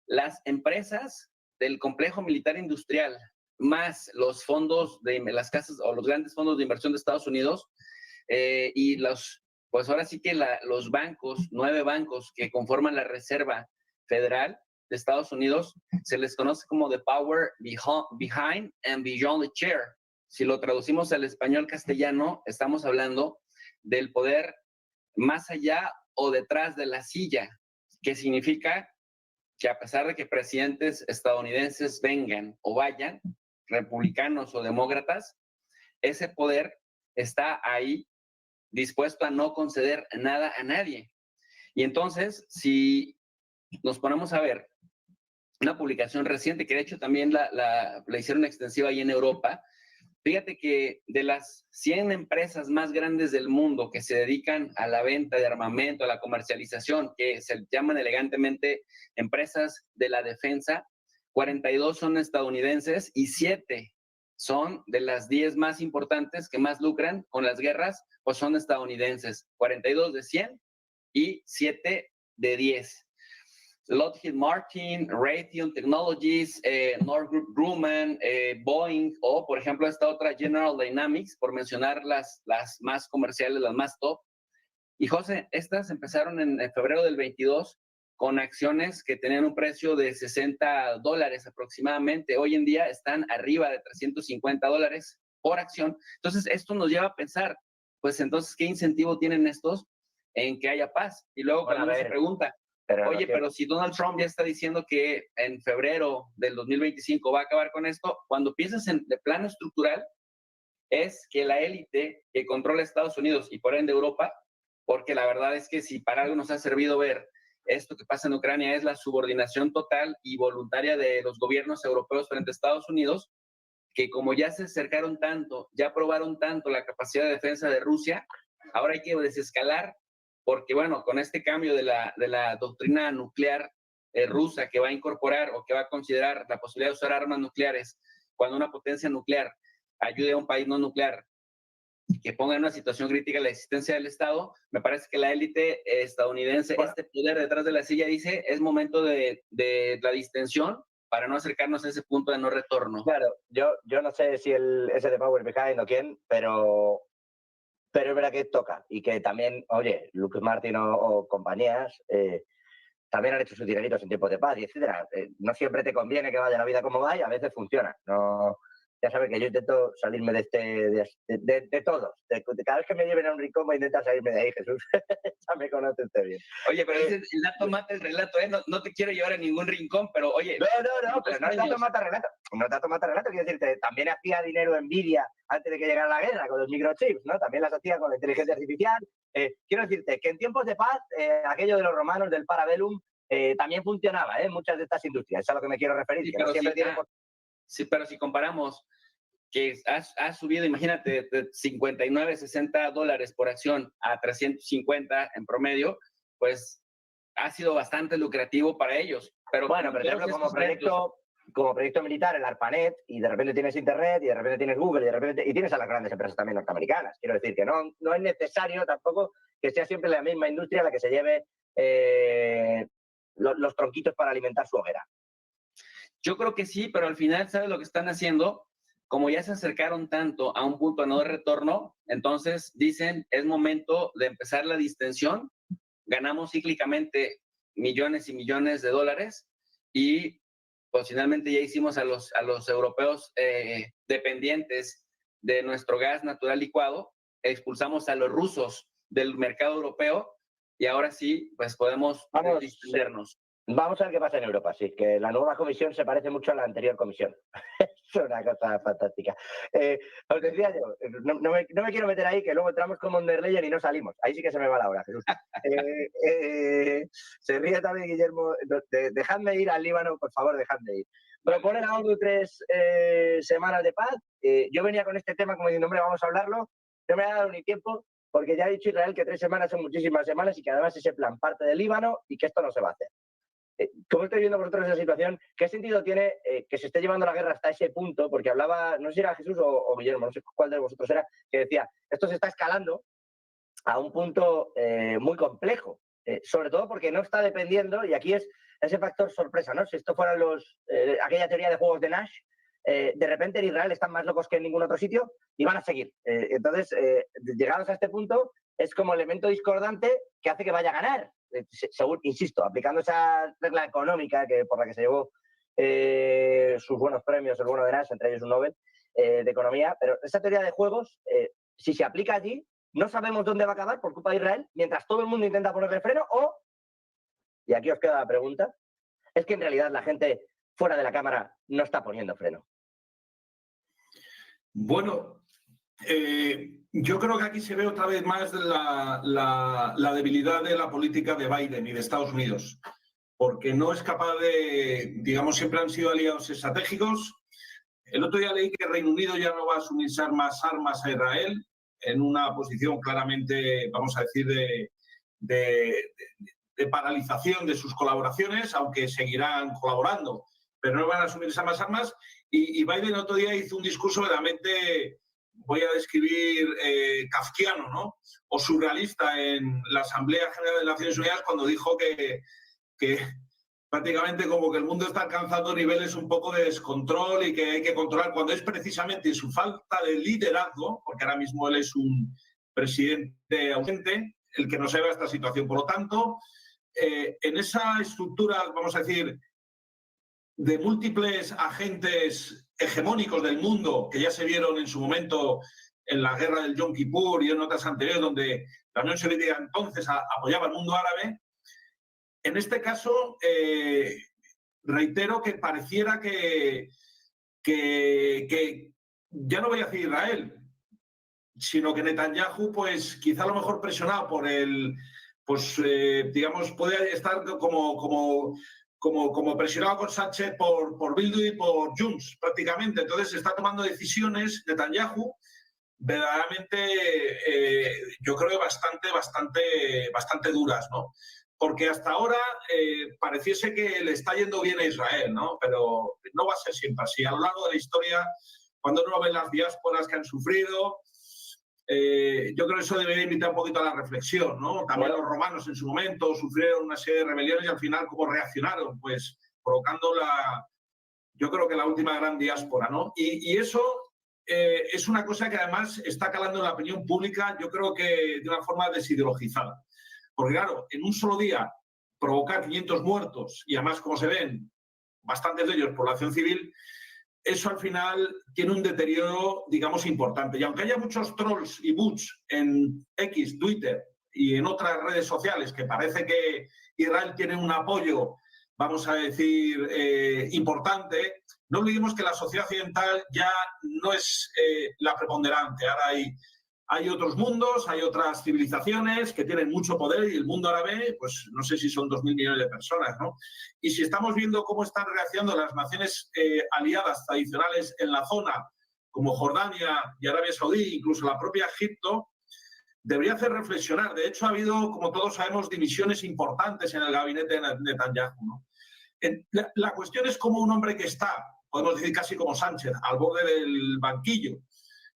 Las empresas del complejo militar industrial, más los fondos de las casas o los grandes fondos de inversión de Estados Unidos, y pues ahora sí que los bancos, 9 bancos que conforman la Reserva Federal de Estados Unidos, se les conoce como the power behind and beyond the chair. si lo traducimos al español castellano, estamos hablando del poder más allá o detrás de la silla, que significa que a pesar de que presidentes estadounidenses vengan o vayan, republicanos o demócratas, ese poder está ahí dispuesto a no conceder nada a nadie. Y entonces, si nos ponemos a ver una publicación reciente, que de hecho también la hicieron extensiva ahí en Europa, fíjate que de las 100 empresas más grandes del mundo que se dedican a la venta de armamento, a la comercialización, que se llaman elegantemente empresas de la defensa, 42 son estadounidenses y 7 son de las 10 más importantes que más lucran con las guerras, pues son estadounidenses. 42 de 100 y 7 de 10. Lockheed Martin, Raytheon Technologies, Northrop Grumman, Boeing o, por ejemplo, esta otra General Dynamics, por mencionar las más comerciales, las más top. Y, José, estas empezaron en febrero del 22 con acciones que tenían un precio de $60 aproximadamente. Hoy en día están arriba de $350 por acción. Entonces, esto nos lleva a pensar, pues entonces, ¿qué incentivo tienen estos en que haya paz? Y luego cuando uno se pregunta, oye, pero si Donald Trump ya está diciendo que en febrero del 2025 va a acabar con esto, cuando piensas en de plano estructural, es que la élite que controla Estados Unidos y por ende Europa, porque la verdad es que si para algo nos ha servido ver esto que pasa en Ucrania es la subordinación total y voluntaria de los gobiernos europeos frente a Estados Unidos, que como ya se acercaron tanto, ya probaron tanto la capacidad de defensa de Rusia, ahora hay que desescalar, porque bueno, con este cambio de la doctrina nuclear rusa que va a incorporar o que va a considerar la posibilidad de usar armas nucleares cuando una potencia nuclear ayude a un país no nuclear que ponga en una situación crítica la existencia del Estado, me parece que la élite estadounidense, este poder detrás de la silla dice, es momento de la distensión para no acercarnos a ese punto de no retorno. Claro, yo no sé si ese de Power Behind o quién, pero es verdad que toca y que también, oye, Lockheed Martin o compañías también han hecho sus dineritos en tiempos de paz y etcétera. No siempre te conviene que vaya la vida como va y a veces funciona. No, ya sabes que yo intento salirme de todos. Cada vez que me lleven a un rincón voy a intentar salirme de ahí, Jesús. Ya me conoces usted bien. Oye, pero ese el dato mata el relato, ¿eh? No te quiero llevar a ningún rincón, pero oye... No, pero no es dato mata relato. No es dato mata relato, quiero decirte, también hacía dinero Nvidia antes de que llegara la guerra con los microchips, ¿no? También las hacía con la inteligencia artificial. Quiero decirte que en tiempos de paz, aquello de los romanos del Parabellum también funcionaba, muchas de estas industrias. Es a lo que me quiero referir. Sí, que no siempre sí, pero si comparamos que ha subido, imagínate, de 59, $60 por acción a 350 en promedio, pues ha sido bastante lucrativo para ellos. Pero bueno, por ejemplo, como proyecto militar, el ARPANET, y de repente tienes Internet, y de repente tienes Google, y tienes a las grandes empresas también norteamericanas. Quiero decir que no es necesario tampoco que sea siempre la misma industria la que se lleve los tronquitos para alimentar su hoguera. Yo creo que sí, pero al final, ¿sabes lo que están haciendo? Como ya se acercaron tanto a un punto de no retorno, entonces dicen, es momento de empezar la distensión, ganamos cíclicamente millones y millones de dólares y pues finalmente ya hicimos a los europeos dependientes de nuestro gas natural licuado, expulsamos a los rusos del mercado europeo y ahora sí, pues podemos distendernos. Vamos a ver qué pasa en Europa, sí, que la nueva comisión se parece mucho a la anterior comisión. Es una cosa fantástica. Os decía yo, no me quiero meter ahí, que luego entramos con von der Leyen y no salimos. Ahí sí que se me va la hora, Jesús. Se ríe también Guillermo. Dejadme ir al Líbano, por favor, dejadme ir. Propone la ONU 3 semanas de paz. Yo venía con este tema como diciendo, hombre, vamos a hablarlo. No me ha dado ni tiempo, porque ya ha dicho Israel que 3 semanas son muchísimas semanas y que además ese plan parte del Líbano y que esto no se va a hacer. ¿Cómo estáis viendo vosotros esa situación? ¿Qué sentido tiene que se esté llevando la guerra hasta ese punto? Porque hablaba, no sé si era Jesús o Guillermo, no sé cuál de vosotros era, que decía, esto se está escalando a un punto muy complejo, sobre todo porque no está dependiendo, y aquí es ese factor sorpresa, ¿no? Si esto fueran aquella teoría de juegos de Nash, de repente en Israel están más locos que en ningún otro sitio y van a seguir. Entonces, llegados a este punto, es como elemento discordante que hace que vaya a ganar. Según, insisto, aplicando esa regla económica por la que se llevó sus buenos premios, el bono de Nash, entre ellos un Nobel, de economía, pero esa teoría de juegos, si se aplica allí, no sabemos dónde va a acabar por culpa de Israel, mientras todo el mundo intenta ponerle freno, o, y aquí os queda la pregunta, es que en realidad la gente fuera de la Cámara no está poniendo freno. Bueno, yo creo que aquí se ve otra vez más la debilidad de la política de Biden y de Estados Unidos, porque no es capaz de, digamos, siempre han sido aliados estratégicos. El otro día leí que Reino Unido ya no va a suministrar más armas a Israel, en una posición claramente, vamos a decir, de paralización de sus colaboraciones, aunque seguirán colaborando, pero no van a suministrar más armas. Y Biden el otro día hizo un discurso verdaderamente, voy a describir, kafkiano, ¿no? O surrealista en la Asamblea General de Naciones Unidas, cuando dijo que prácticamente como que el mundo está alcanzando niveles un poco de descontrol y que hay que controlar, cuando es precisamente su falta de liderazgo, porque ahora mismo él es un presidente ausente, el que nos lleva a esta situación. Por lo tanto, en esa estructura, vamos a decir, de múltiples agentes hegemónicos del mundo que ya se vieron en su momento en la guerra del Yom Kippur y en otras anteriores, donde la Unión Soviética entonces apoyaba al mundo árabe, en este caso, reitero que pareciera que ya no voy a decir Israel, sino que Netanyahu, pues quizá a lo mejor presionado por el, pues digamos, puede estar como presionado con Sánchez por Bildu y por Junts, prácticamente. Entonces está tomando decisiones Netanyahu verdaderamente, yo creo, bastante duras, ¿no? Porque hasta ahora pareciese que le está yendo bien a Israel, ¿no? Pero no va a ser siempre así. A lo largo de la historia, cuando uno ve las diásporas que han sufrido, yo creo que eso debería invitar un poquito a la reflexión, ¿no? También los romanos en su momento sufrieron una serie de rebeliones y al final, ¿cómo reaccionaron? Pues provocando yo creo que la última gran diáspora, ¿no? Y eso es una cosa que además está calando en la opinión pública, yo creo que de una forma desideologizada. Porque claro, en un solo día provocar 500 muertos y además, como se ven, bastantes de ellos población civil, eso al final tiene un deterioro, digamos, importante. Y aunque haya muchos trolls y bots en X, Twitter y en otras redes sociales que parece que Israel tiene un apoyo, vamos a decir, importante, no olvidemos que la sociedad occidental ya no es la preponderante. Ahora hay otros mundos, hay otras civilizaciones que tienen mucho poder y el mundo árabe, pues no sé si son 2.000 millones de personas, ¿no? Y si estamos viendo cómo están reaccionando las naciones aliadas tradicionales en la zona, como Jordania y Arabia Saudí, incluso la propia Egipto, debería hacer reflexionar. De hecho, ha habido, como todos sabemos, divisiones importantes en el gabinete de Netanyahu, ¿no? La cuestión es cómo un hombre que está, podemos decir casi como Sánchez, al borde del banquillo,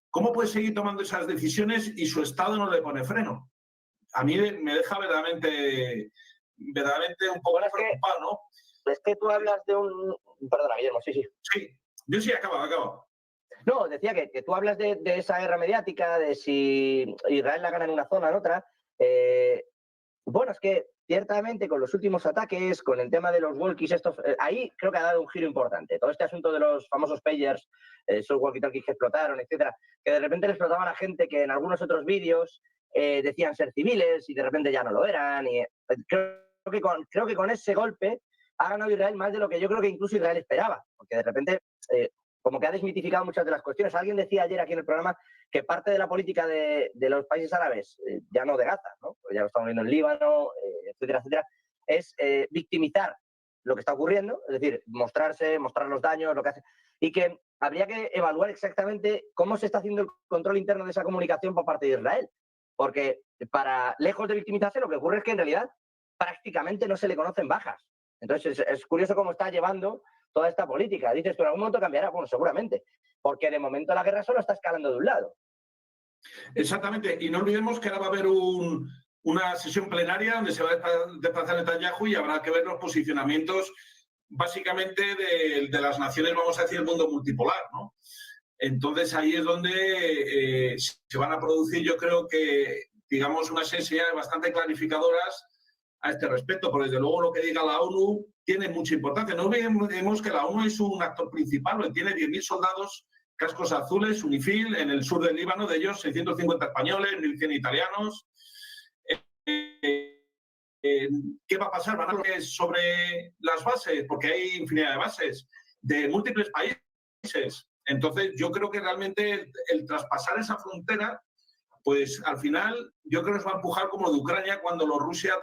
¿cómo puede seguir tomando esas decisiones y su Estado no le pone freno? A mí me deja verdaderamente un poco preocupado, ¿no? Es que tú hablas de un... Perdona, Guillermo, sí. Sí, yo sí, acabo. No, decía que tú hablas de esa guerra mediática, de si Israel la gana en una zona o en otra. Bueno, es que ciertamente con los últimos ataques, con el tema de los walkies, ahí creo que ha dado un giro importante. Todo este asunto de los famosos pagers, esos walkie-talkies que explotaron, etcétera, que de repente les explotaban a gente que en algunos otros vídeos decían ser civiles y de repente ya no lo eran. Y creo que con ese golpe ha ganado Israel más de lo que yo creo que incluso Israel esperaba, porque de repente como que ha desmitificado muchas de las cuestiones. Alguien decía ayer aquí en el programa que parte de la política de los países árabes, ya no de Gaza, ¿no? Pues ya lo estamos viendo en Líbano, etcétera, es victimizar lo que está ocurriendo, es decir, mostrar los daños, lo que hace, y que habría que evaluar exactamente cómo se está haciendo el control interno de esa comunicación por parte de Israel, porque lejos de victimizarse, lo que ocurre es que en realidad prácticamente no se le conocen bajas. Entonces es curioso cómo está llevando toda esta política. Dices, ¿tú en algún momento cambiará? Bueno, seguramente, porque de momento la guerra solo está escalando de un lado. Exactamente, y no olvidemos que ahora va a haber una sesión plenaria donde se va a desplazar Netanyahu y habrá que ver los posicionamientos básicamente de las naciones, vamos a decir, el mundo multipolar, ¿no? Entonces ahí es donde se van a producir, yo creo que, digamos, unas sesiones bastante clarificadoras a este respecto, porque desde luego lo que diga la ONU tiene mucha importancia. No olvidemos que la ONU es un actor principal, tiene 10.000 soldados cascos azules, UNIFIL, en el sur del Líbano, de ellos 650 españoles, 1.100 italianos. ¿Qué va a pasar? ¿Van a hablar sobre las bases? Porque hay infinidad de bases de múltiples países. Entonces, yo creo que realmente el traspasar esa frontera, pues al final yo creo que nos va a empujar como de Ucrania cuando Rusia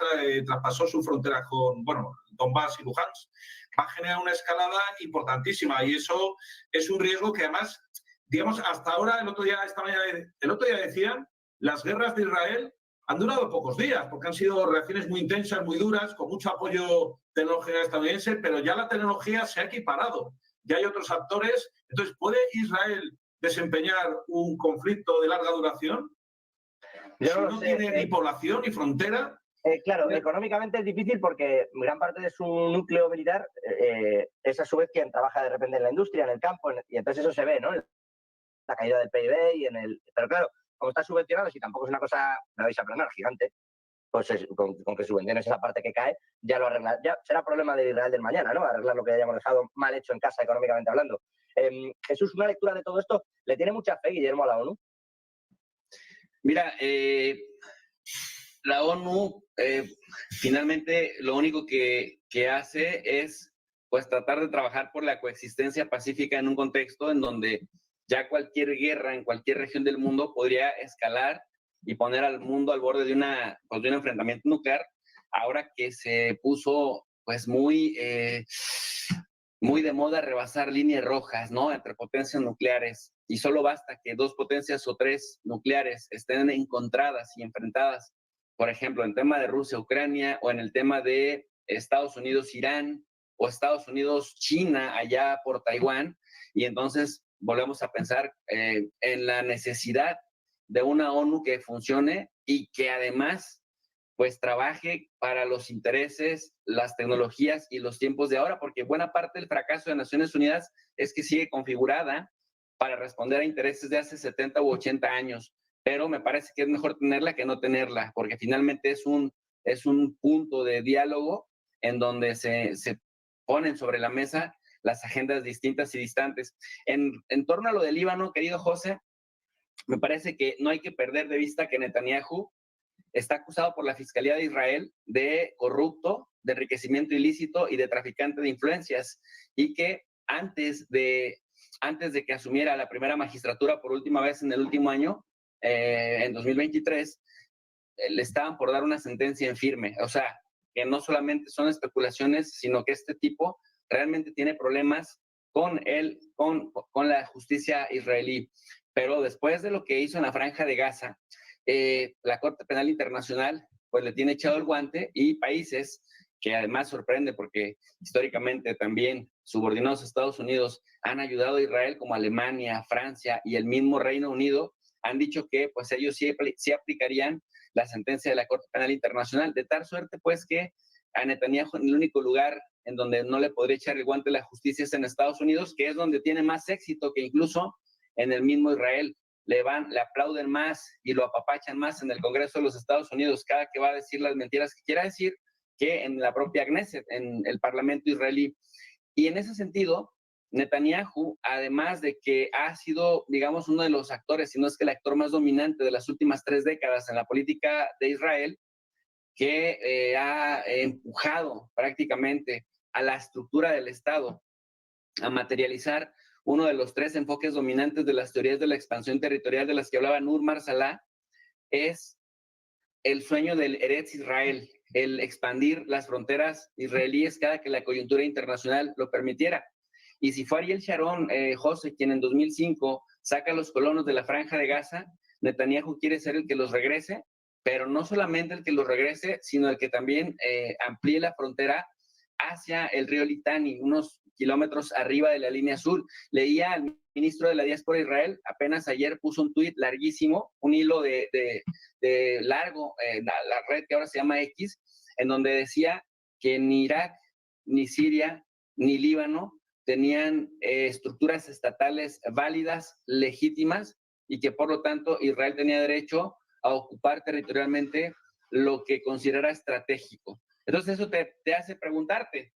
traspasó su frontera con, bueno, Donbass y Luhansk. Va a generar una escalada importantísima y eso es un riesgo que además, digamos, hasta ahora, el otro día decían, las guerras de Israel han durado pocos días porque han sido reacciones muy intensas, muy duras, con mucho apoyo tecnológico estadounidense, pero ya la tecnología se ha equiparado. Ya hay otros actores. Entonces, ¿puede Israel desempeñar un conflicto de larga duración? Yo si no no sé, tiene ni población ni frontera. Claro, económicamente es difícil porque gran parte de su núcleo militar es a su vez quien trabaja de repente en la industria, en el campo, y entonces eso se ve, ¿no? La caída del PIB y en el... Pero claro, como está subvencionado, si tampoco es una cosa, me vais a aprender, gigante, pues con que subvenciones esa parte que cae, ya lo arregla. Ya será problema de Israel del mañana, ¿no? Arreglar lo que hayamos dejado mal hecho en casa económicamente hablando. Jesús, una lectura de todo esto, ¿le tiene mucha fe Guillermo a la ONU? Mira, la ONU finalmente lo único que hace es pues tratar de trabajar por la coexistencia pacífica en un contexto en donde ya cualquier guerra en cualquier región del mundo podría escalar y poner al mundo al borde de un enfrentamiento nuclear, ahora que se puso pues muy de moda rebasar líneas rojas, ¿no? Entre potencias nucleares, y solo basta que 2 potencias o 3 nucleares estén encontradas y enfrentadas, por ejemplo, en tema de Rusia-Ucrania o en el tema de Estados Unidos-Irán o Estados Unidos-China allá por Taiwán, y entonces volvemos a pensar en la necesidad de una ONU que funcione y que además pues trabaje para los intereses, las tecnologías y los tiempos de ahora, porque buena parte del fracaso de Naciones Unidas es que sigue configurada para responder a intereses de hace 70 u 80 años, pero me parece que es mejor tenerla que no tenerla, porque finalmente es un punto de diálogo en donde se ponen sobre la mesa las agendas distintas y distantes. En torno a lo del Líbano, querido José, me parece que no hay que perder de vista que Netanyahu está acusado por la Fiscalía de Israel de corrupto, de enriquecimiento ilícito y de traficante de influencias, y que antes de que asumiera la primera magistratura por última vez en el último año, en 2023, le estaban por dar una sentencia en firme. O sea, que no solamente son especulaciones, sino que este tipo realmente tiene problemas con la justicia israelí. Pero después de lo que hizo en la Franja de Gaza, la Corte Penal Internacional pues le tiene echado el guante, y países que además sorprende porque históricamente también subordinados a Estados Unidos han ayudado a Israel, como Alemania, Francia y el mismo Reino Unido, han dicho que pues ellos sí aplicarían la sentencia de la Corte Penal Internacional, de tal suerte pues que a Netanyahu en el único lugar en donde no le podría echar el guante la justicia es en Estados Unidos, que es donde tiene más éxito que incluso en el mismo Israel. Le aplauden más y lo apapachan más en el Congreso de los Estados Unidos cada que va a decir las mentiras que quiera decir que en la propia Knesset, en el Parlamento israelí. Y en ese sentido, Netanyahu, además de que ha sido, digamos, uno de los actores, si no es que el actor más dominante de las últimas 3 décadas en la política de Israel, que ha empujado prácticamente a la estructura del Estado a materializar uno de los 3 enfoques dominantes de las teorías de la expansión territorial de las que hablaba Nur Marsalá, es el sueño del Eretz Israel, el expandir las fronteras israelíes cada que la coyuntura internacional lo permitiera. Y si fue Ariel Sharon, José, quien en 2005 saca a los colonos de la Franja de Gaza, Netanyahu quiere ser el que los regrese, pero no solamente el que los regrese, sino el que también amplíe la frontera hacia el río Litani, unos kilómetros arriba de la línea sur. Leía al ministro de la diáspora de Israel, apenas ayer puso un tuit larguísimo, un hilo de largo, la red que ahora se llama X, en donde decía que ni Irak, ni Siria, ni Líbano tenían estructuras estatales válidas, legítimas, y que por lo tanto Israel tenía derecho a ocupar territorialmente lo que considera estratégico. Entonces eso te hace preguntarte,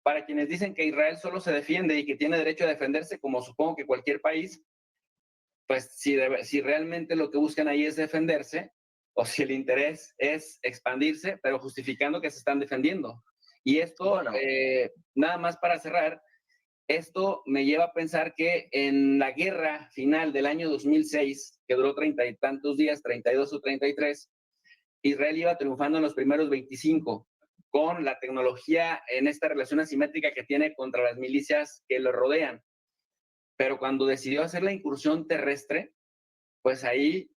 para quienes dicen que Israel solo se defiende y que tiene derecho a defenderse, como supongo que cualquier país, pues si realmente lo que buscan ahí es defenderse, o si el interés es expandirse, pero justificando que se están defendiendo. Y esto, Bueno. nada más para cerrar, esto me lleva a pensar que en la guerra final del año 2006, que duró 30 y tantos días, 32 o 33, Israel iba triunfando en los primeros 25 con la tecnología en esta relación asimétrica que tiene contra las milicias que lo rodean. Pero cuando decidió hacer la incursión terrestre, pues ahí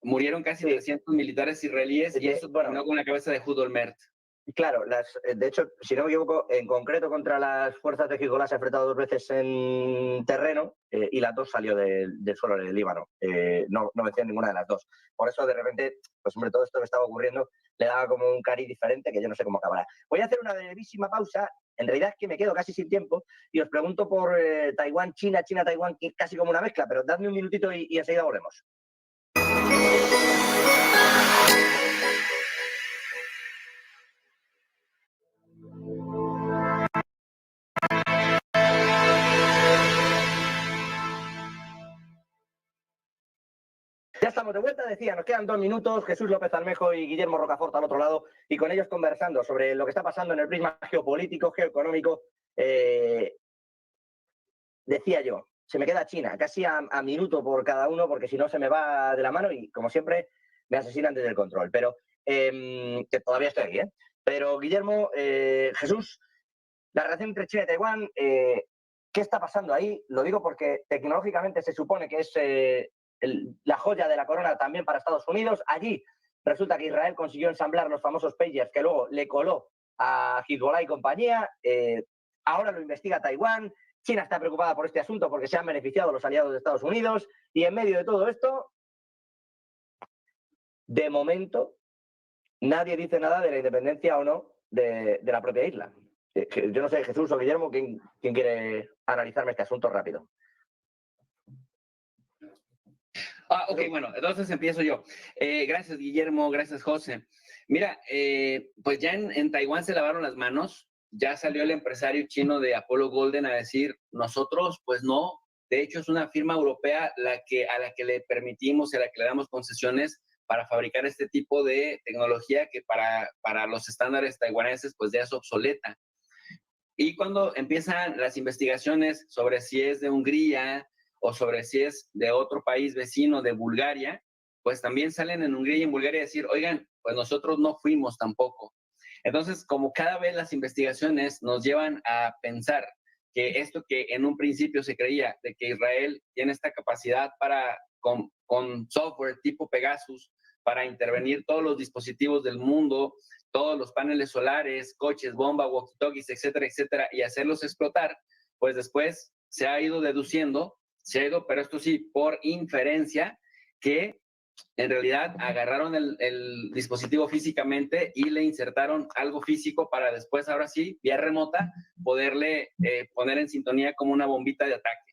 murieron casi 300 militares israelíes y eso terminó con la cabeza de Ehud Olmert. Claro, de hecho, si no me equivoco, en concreto contra las fuerzas de Hezbollah se ha enfrentado 2 veces en terreno y las 2 salió del suelo del Líbano. No venció ninguna de las 2. Por eso, de repente, pues hombre, todo esto que estaba ocurriendo le daba como un cariz diferente que yo no sé cómo acabará. Voy a hacer una brevísima pausa. En realidad es que me quedo casi sin tiempo y os pregunto por Taiwán, China, Taiwán, que es casi como una mezcla, pero dadme un minutito y enseguida volvemos. Ya estamos de vuelta, decía, nos quedan 2 minutos, Jesús López Almejo y Guillermo Rocafort al otro lado, y con ellos conversando sobre lo que está pasando en el prisma geopolítico, geoeconómico. Decía yo, se me queda China, casi a minuto por cada uno, porque si no se me va de la mano y, como siempre, me asesinan desde el control. Pero, que todavía estoy aquí, ¿eh? Pero, Guillermo, Jesús, la relación entre China y Taiwán, ¿qué está pasando ahí? Lo digo porque tecnológicamente se supone que es la joya de la corona también para Estados Unidos. Allí resulta que Israel consiguió ensamblar los famosos pagers que luego le coló a Hezbollah y compañía. Ahora lo investiga Taiwán. China está preocupada por este asunto porque se han beneficiado los aliados de Estados Unidos. Y en medio de todo esto, de momento, nadie dice nada de la independencia o no de la propia isla. Yo no sé, Jesús o Guillermo, ¿quién quiere analizarme este asunto rápido? Ok, bueno, entonces empiezo yo. Gracias, Guillermo, gracias, José. Mira, pues ya en Taiwán se lavaron las manos, ya salió el empresario chino de Apollo Golden a decir, nosotros, pues no, de hecho es una firma europea a la que le permitimos y a la que le damos concesiones para fabricar este tipo de tecnología que para los estándares taiwaneses, pues ya es obsoleta. Y cuando empiezan las investigaciones sobre si es de Hungría, o sobre si es de otro país vecino, de Bulgaria, pues también salen en Hungría y en Bulgaria a decir, oigan, pues nosotros no fuimos tampoco. Entonces, como cada vez las investigaciones nos llevan a pensar que esto que en un principio se creía de que Israel tiene esta capacidad para, con software tipo Pegasus, para intervenir todos los dispositivos del mundo, todos los paneles solares, coches, bomba, walkie-talkies, etcétera, etcétera, y hacerlos explotar, pues después se ha ido deduciendo, pero esto sí, por inferencia, que en realidad agarraron el dispositivo físicamente y le insertaron algo físico para después, ahora sí, vía remota, poderle poner en sintonía como una bombita de ataque.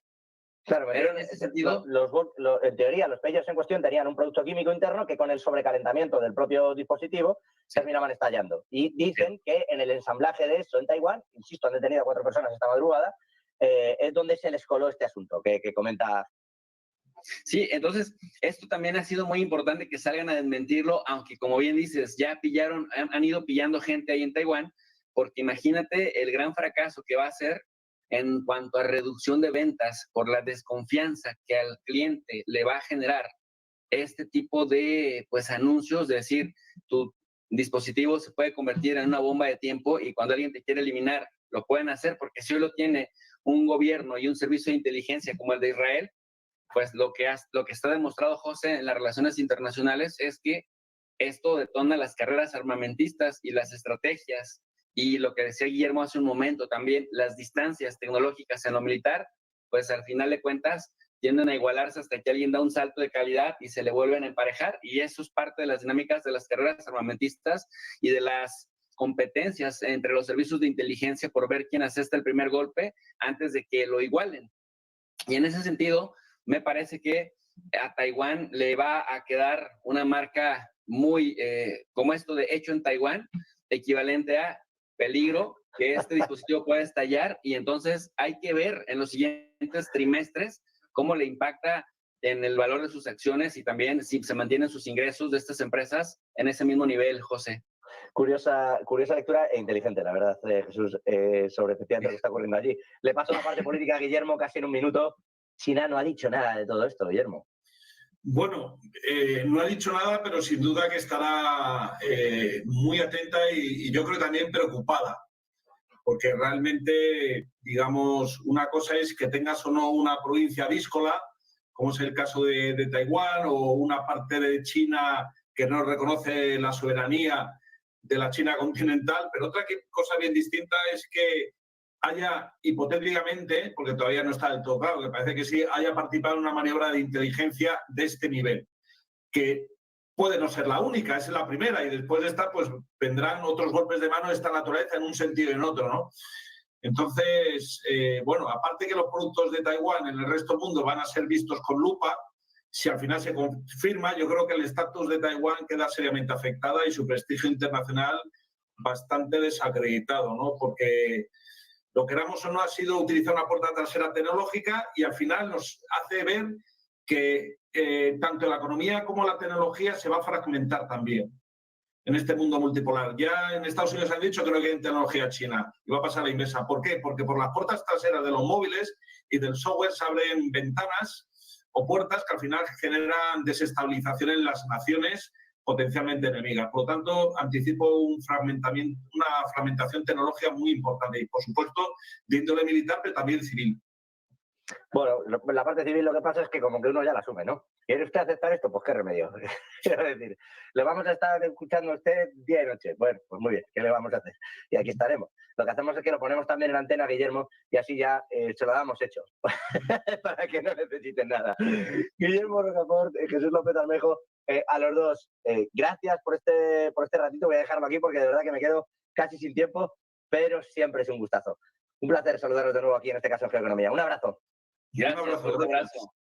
Claro, pero en ese sentido, en teoría, los pagers en cuestión tenían un producto químico interno que con el sobrecalentamiento del propio dispositivo terminaban estallando. Y dicen que en el ensamblaje de eso en Taiwán, insisto, han detenido a 4 personas esta madrugada, es donde se les coló este asunto que comenta. Sí, entonces esto también ha sido muy importante que salgan a desmentirlo, aunque como bien dices, ya han ido pillando gente ahí en Taiwán, porque imagínate el gran fracaso que va a ser en cuanto a reducción de ventas por la desconfianza que al cliente le va a generar este tipo de pues anuncios, de decir, tu dispositivo se puede convertir en una bomba de tiempo y cuando alguien te quiere eliminar, lo pueden hacer, porque si hoy lo tiene un gobierno y un servicio de inteligencia como el de Israel, pues lo que está demostrado, José, en las relaciones internacionales es que esto detona las carreras armamentistas y las estrategias y lo que decía Guillermo hace un momento también, las distancias tecnológicas en lo militar, pues al final de cuentas tienden a igualarse hasta que alguien da un salto de calidad y se le vuelven a emparejar y eso es parte de las dinámicas de las carreras armamentistas y de las competencias entre los servicios de inteligencia por ver quién asesta el primer golpe antes de que lo igualen. Y en ese sentido, me parece que a Taiwán le va a quedar una marca muy, como esto de hecho en Taiwán, equivalente a peligro que este dispositivo pueda estallar y entonces hay que ver en los siguientes trimestres cómo le impacta en el valor de sus acciones y también si se mantienen sus ingresos de estas empresas en ese mismo nivel, José. Curiosa lectura e inteligente, la verdad, Jesús, sobre efectivamente lo que está ocurriendo allí. Le paso la parte política a Guillermo casi en un minuto. China no ha dicho nada de todo esto, Guillermo. Bueno, no ha dicho nada, pero sin duda que estará muy atenta y yo creo también preocupada, porque realmente, digamos, una cosa es que tengas o no una provincia díscola, como es el caso de Taiwán, o una parte de China que no reconoce la soberanía de la China continental, pero otra cosa bien distinta es que haya hipotéticamente, porque todavía no está del todo claro, que parece que sí, haya participado en una maniobra de inteligencia de este nivel, que puede no ser la única, es la primera, y después de esta, pues vendrán otros golpes de mano de esta naturaleza en un sentido y en otro, ¿no? Entonces, bueno, aparte que los productos de Taiwán en el resto del mundo van a ser vistos con lupa, si al final se confirma, yo creo que el estatus de Taiwán queda seriamente afectada y su prestigio internacional bastante desacreditado, ¿no? Porque lo queramos o no, ha sido utilizar una puerta trasera tecnológica y al final nos hace ver que tanto la economía como la tecnología se va a fragmentar también en este mundo multipolar. Ya en Estados Unidos han dicho que no quieren tecnología china y va a pasar a la inversa. ¿Por qué? Porque por las puertas traseras de los móviles y del software se abren ventanas o puertas que al final generan desestabilización en las naciones potencialmente enemigas. Por lo tanto, anticipo una fragmentación tecnológica muy importante y, por supuesto, de índole militar, pero también civil. Bueno, la parte civil lo que pasa es que como que uno ya la asume, ¿no? ¿Quiere usted aceptar esto? Pues qué remedio. Quiero decir, le vamos a estar escuchando a usted día y noche. Bueno, pues muy bien, ¿qué le vamos a hacer? Y aquí estaremos. Lo que hacemos es que lo ponemos también en antena, Guillermo, y así ya se lo damos hecho, para que no necesiten nada. Guillermo Rocafort, Jesús López Armejo, a los dos, gracias por este ratito. Voy a dejarlo aquí porque de verdad que me quedo casi sin tiempo, pero siempre es un gustazo. Un placer saludaros de nuevo aquí, en este caso en Geoeconomía. Un abrazo. Gracias, un abrazo.